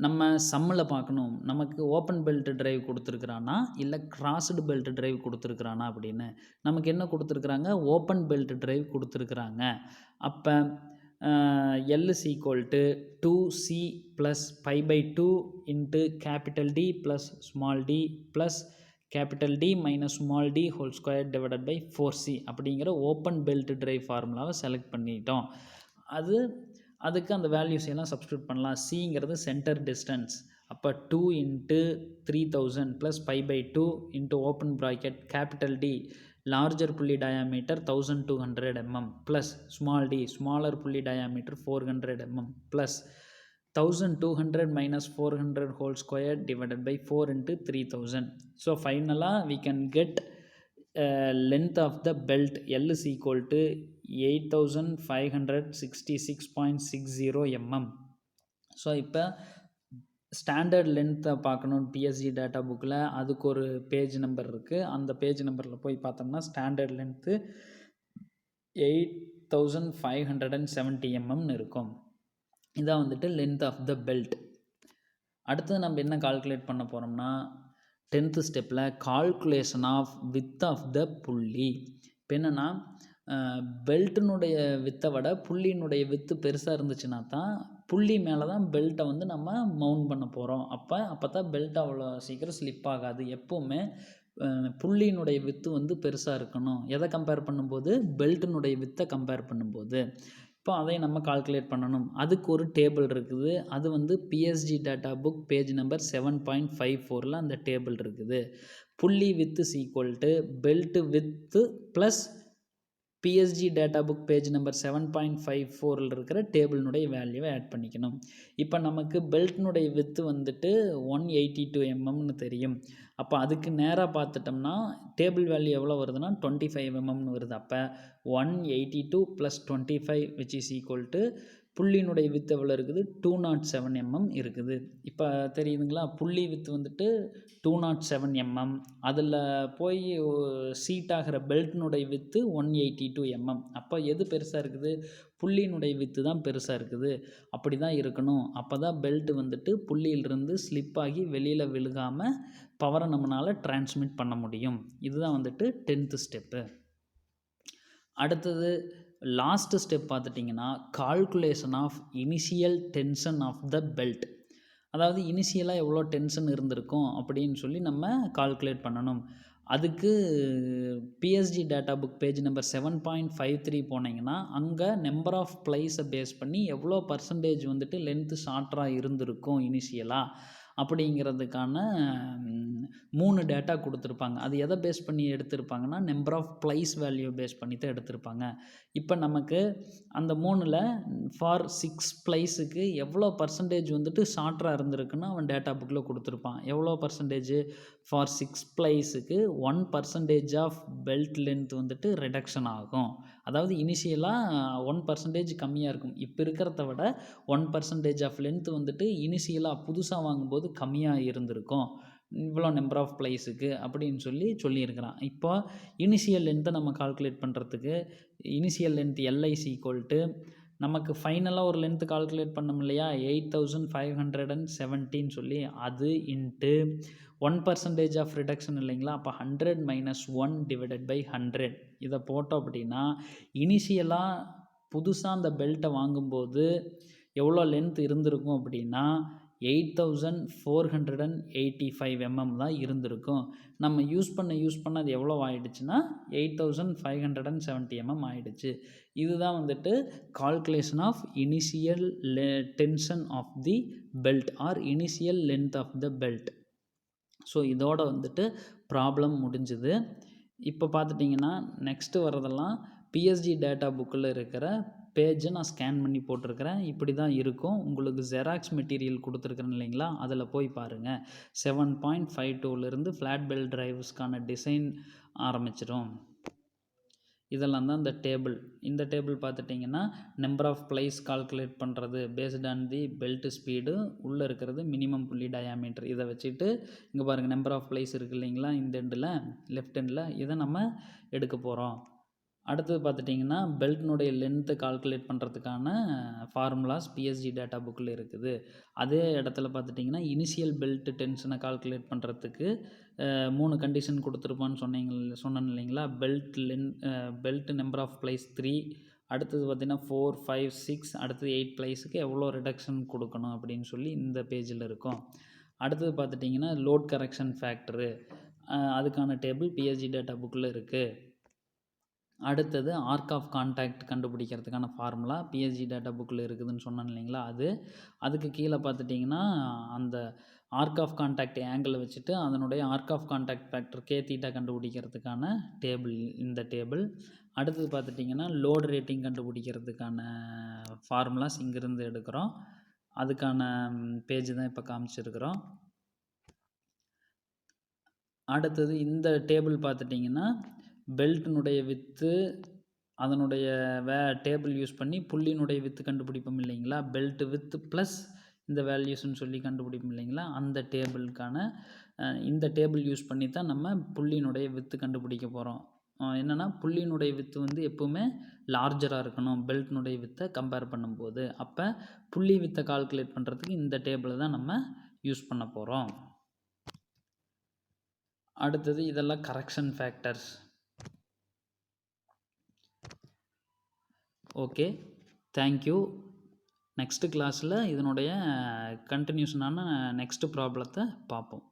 நம்ம சம்மில் பார்க்கணும், நமக்கு ஓப்பன் பெல்ட் டிரைவ் கொடுத்துருக்குறானா இல்லை கிராஸ்டு பெல்ட் டிரைவ் கொடுத்துருக்குறானா அப்படின்னு. நமக்கு என்ன கொடுத்துருக்குறாங்க, ஓப்பன் பெல்ட் டிரைவ் கொடுத்துருக்குறாங்க. அப்போ L is equal to 2C plus pi by 2 into capital D plus small d plus capital D minus small d whole square divided by 4C அப்படிங்கிற open belt drive ஃபார்முலாவை select பண்ணிட்டோம். அதுக்கு அந்த values எல்லாம் substitute பண்ணலாம். சிங்கிறது centre distance. அப்போ 2 into 3000 plus pi by 2 into open bracket capital D larger pulley diameter 1200 mm plus small d smaller pulley diameter 400 mm plus 1200 minus 400 whole square divided by 4 into 3000. So finally we can get length of the belt L is equal to 8566.60 mm. So இப்போ standard லென்த்தை பார்க்கணும் PSG data புக்கில், அதுக்கு ஒரு page number இருக்குது. அந்த page நம்பரில் போய் பார்த்தோம்னா ஸ்டாண்டர்ட் லென்த்து 8570 mm இருக்கும். இதான் வந்துட்டு லென்த் ஆஃப் த பெல்ட். அடுத்தது நம்ம என்ன கால்குலேட் பண்ண போகிறோம்னா 10th ஸ்டெப்பில் calculation of width of the புள்ளி. இப்போ என்னென்னா பெல்ட்டினுடைய வித்தை விட புள்ளியினுடைய வித்து பெருசாக இருந்துச்சுன்னா தான் புள்ளி மேலே தான் பெல்ட்டை வந்து நம்ம மவுண்ட் பண்ண போகிறோம். அப்போ தான் பெல்ட் அவ்வளோ சீக்கிரம் ஸ்லிப் ஆகாது. எப்போவுமே புள்ளியினுடைய வித்து வந்து பெருசாக இருக்கணும். எதை கம்பேர் பண்ணும்போது, பெல்ட்டினுடைய வித்தை கம்பேர் பண்ணும்போது. இப்போ அதை நம்ம கால்குலேட் பண்ணணும். அதுக்கு ஒரு டேபிள் இருக்குது. அது வந்து PSG data book page number 7.54 அந்த டேபிள் இருக்குது. Pulley width equal to belt width plus PSG data book page number 7.54 இருக்கிற டேபிளினுடைய வேல்யூவை ஆட் பண்ணிக்கணும். இப்போ நமக்கு பெல்ட்னுடைய வித்து வந்துட்டு 182 mm தெரியும். அப்போ அதுக்கு நேராக பார்த்துட்டோம்னா டேபிள் வேல்யூ எவ்வளோ வருதுன்னா 25 mm வருது. அப்போ 182 + 25 which is equal to புள்ளியினுடைய with எவ்வளோ இருக்குது 207 mm இருக்குது. இப்போ தெரியுதுங்களா, புள்ளி வித்து வந்துட்டு 207 mm, அதில் போய் சீட் ஆகிற பெல்ட்னுடைய வித்து 182 mm. அப்போ எது பெருசாக இருக்குது, புள்ளியினுடைய வித்து தான் பெருசாக இருக்குது. அப்படி தான் இருக்கணும். அப்போ தான் பெல்ட் வந்துட்டு புள்ளியிலிருந்து ஸ்லிப் ஆகி வெளியில் விழுகாமல் பவரை நம்மளால் டிரான்ஸ்மிட் பண்ண முடியும். இதுதான் வந்துட்டு 10th ஸ்டெப்பு. அடுத்தது லாஸ்ட் ஸ்டெப் பார்த்துட்டிங்கன்னா calculation of initial tension of the belt. அதாவது இனிஷியலாக எவ்வளோ டென்ஷன் இருந்திருக்கும் அப்படின்னு சொல்லி நம்ம கால்குலேட் பண்ணணும். அதுக்கு PSG data book page number 7.53 போனீங்கன்னா அங்கே நம்பர் ஆஃப் ப்ளைஸை பேஸ் பண்ணி எவ்வளோ பர்சன்டேஜ் வந்துட்டு லென்த்து ஷார்ட்டராக இருந்திருக்கும் இனிஷியலாக அப்படிங்கிறதுக்கான 3 டேட்டா கொடுத்துருப்பாங்க. அது எதை பேஸ் பண்ணி எடுத்திருப்பாங்கன்னா number of plies value base பண்ணி தான் எடுத்திருப்பாங்க. இப்போ நமக்கு அந்த 3ல் ஃபார் 6 ப்ளைஸுக்கு எவ்வளோ பர்சன்டேஜ் வந்துட்டு ஷார்ட்டராக இருந்திருக்குன்னு அவன் டேட்டா புக்கில் கொடுத்துருப்பான். எவ்வளோ பர்சன்டேஜ் ஃபார் 6 ப்ளைஸுக்கு 1% ஆஃப் பெல்ட் லென்த் வந்துட்டு ரிடக்ஷன் ஆகும். அதாவது இனிஷியலாக 1% கம்மியாக இருக்கும். இப்போ இருக்கிறத விட 1% ஆஃப் லென்த் வந்துட்டு இனிஷியலாக புதுசாக வாங்கும்போது கம்மியாக இருந்திருக்கும் இவ்வளோ நம்பர் ஆஃப் ப்ளைஸுக்கு அப்படின்னு சொல்லியிருக்கிறான். இப்போ இனிஷியல் லென்த்தை நம்ம கால்குலேட் பண்ணுறதுக்கு இனிஷியல் லென்த் எல்ஐசி ஈக்குவல்ட்டு நமக்கு ஃபைனலாக ஒரு லென்த்து கால்குலேட் பண்ணோம் இல்லையா 8517 சொல்லி, அது இன்ட்டு 1% ஆஃப் ரிடக்ஷன் இல்லைங்களா, அப்போ 100 - 1/100 இதை போட்டோம் அப்படின்னா இனிஷியலாக புதுசாக அந்த பெல்ட்டை வாங்கும்போது எவ்வளோ லென்த் இருந்திருக்கும் அப்படின்னா 8485 mm தான் இருந்திருக்கும். நம்ம யூஸ் பண்ண அது எவ்வளோ ஆகிடுச்சுன்னா 8570 mm ஆகிடுச்சு. இதுதான் வந்துட்டு calculation of initial tension of the belt or initial length of the belt. So இதோட வந்துட்டு ப்ராப்ளம் முடிஞ்சுது. இப்போ பார்த்துட்டிங்கன்னா நெக்ஸ்ட்டு வரதெல்லாம் பிஎஸ்ஜி டேட்டா புக்கில் இருக்கிற பேஜை நான் ஸ்கேன் பண்ணி போட்டிருக்கிறேன். இப்படி தான் இருக்கும். உங்களுக்கு ஜெராக்ஸ் மெட்டீரியல் கொடுத்துருக்குறேன் இல்லைங்களா, அதில் போய் பாருங்கள். 7.52லேருந்து ஃப்ளாட் பெல்ட் டிரைவ்ஸ்க்கான டிசைன் ஆரம்பிச்சிடும். இதெல்லாம் தான் இந்த டேபிள். இந்த டேபிள் பார்த்துட்டிங்கன்னா நம்பர் ஆஃப் ப்ளைஸ் கால்குலேட் பண்ணுறது paste on the belt speed, உள்ளே இருக்கிறது மினிமம் புள்ளி டயாமீட்டர். இதை வச்சுட்டு இங்கே பாருங்கள் நம்பர் ஆஃப் ப்ளைஸ் இருக்குது இல்லைங்களா, இந்த எண்டில் லெஃப்ட் எண்டில் இதை நம்ம எடுக்க போகிறோம். அடுத்தது பார்த்துட்டிங்கன்னா பெல்ட்னுடைய லென்த்தை கால்குலேட் பண்ணுறதுக்கான ஃபார்முலாஸ் பிஎஸ்ஜி டேட்டா புக்கில் இருக்குது. அதே இடத்துல பார்த்துட்டிங்கன்னா இனிஷியல் பெல்ட் டென்ஷனை கால்குலேட் பண்ணுறதுக்கு 3 கண்டிஷன் கொடுத்துருப்பான்னு சொன்னேன் இல்லைங்களா, பெல்ட் நம்பர் ஆஃப் ப்ளைஸ் 3, அடுத்தது பார்த்திங்கன்னா 4, 5, 6, அடுத்தது 8 ப்ளைஸுக்கு எவ்வளோ ரிடக்ஷன் கொடுக்கணும் அப்படின்னு சொல்லி இந்த பேஜில் இருக்கும். அடுத்தது பார்த்துட்டிங்கன்னா லோட் கரெக்ஷன் ஃபேக்டரு, அதுக்கான டேபிள் பிஎஸ்ஜி டேட்டா புக்கில் இருக்குது. அடுத்தது ஆர்க் ஆஃப் கான்டாக்ட் கண்டுபிடிக்கிறதுக்கான ஃபார்முலா பிஎஸ்ஜி டேட்டா புக்கில் இருக்குதுன்னு சொன்னேன் இல்லைங்களா, அதுக்கு கீழே பார்த்துட்டிங்கன்னா அந்த ஆர்க் ஆஃப் கான்டாக்ட் ஆங்கிளை வச்சுட்டு அதனுடைய arc of contact factor k θ கண்டுபிடிக்கிறதுக்கான டேபிள் இந்த டேபிள். அடுத்தது பார்த்துட்டிங்கன்னா லோட் ரேட்டிங் கண்டுபிடிக்கிறதுக்கான ஃபார்முலாஸ் இங்கேருந்து எடுக்கிறோம். அதுக்கான பேஜ் தான் இப்போ காமிச்சிருக்கிறோம். அடுத்தது இந்த டேபிள் பார்த்துட்டிங்கன்னா பெல்ட்டினுடைய வித்து அதனுடைய டேபிள் யூஸ் பண்ணி புள்ளியினுடைய வித்து கண்டுபிடிப்போம் இல்லைங்களா, பெல்ட் வித்து ப்ளஸ் இந்த வேல்யூஸ்ன்னு சொல்லி கண்டுபிடிப்போம் இல்லைங்களா, அந்த டேபிளுக்கான இந்த டேபிள் யூஸ் பண்ணி தான் நம்ம புள்ளியினுடைய வித்து கண்டுபிடிக்க போகிறோம். என்னென்னா புள்ளியினுடைய வித்து வந்து எப்போவுமே லார்ஜராக இருக்கணும் பெல்ட்னுடைய வித்தை கம்பேர் பண்ணும்போது. அப்போ புள்ளி வித்தை கால்குலேட் பண்ணுறதுக்கு இந்த டேபிளை தான் நம்ம யூஸ் பண்ண போகிறோம். அடுத்தது இதெல்லாம் correction factors. Okay, thank you. Next கிளாஸில் இதனுடைய கண்டினியூஷனான நெக்ஸ்ட்டு ப்ராப்ளத்தை பார்ப்போம்.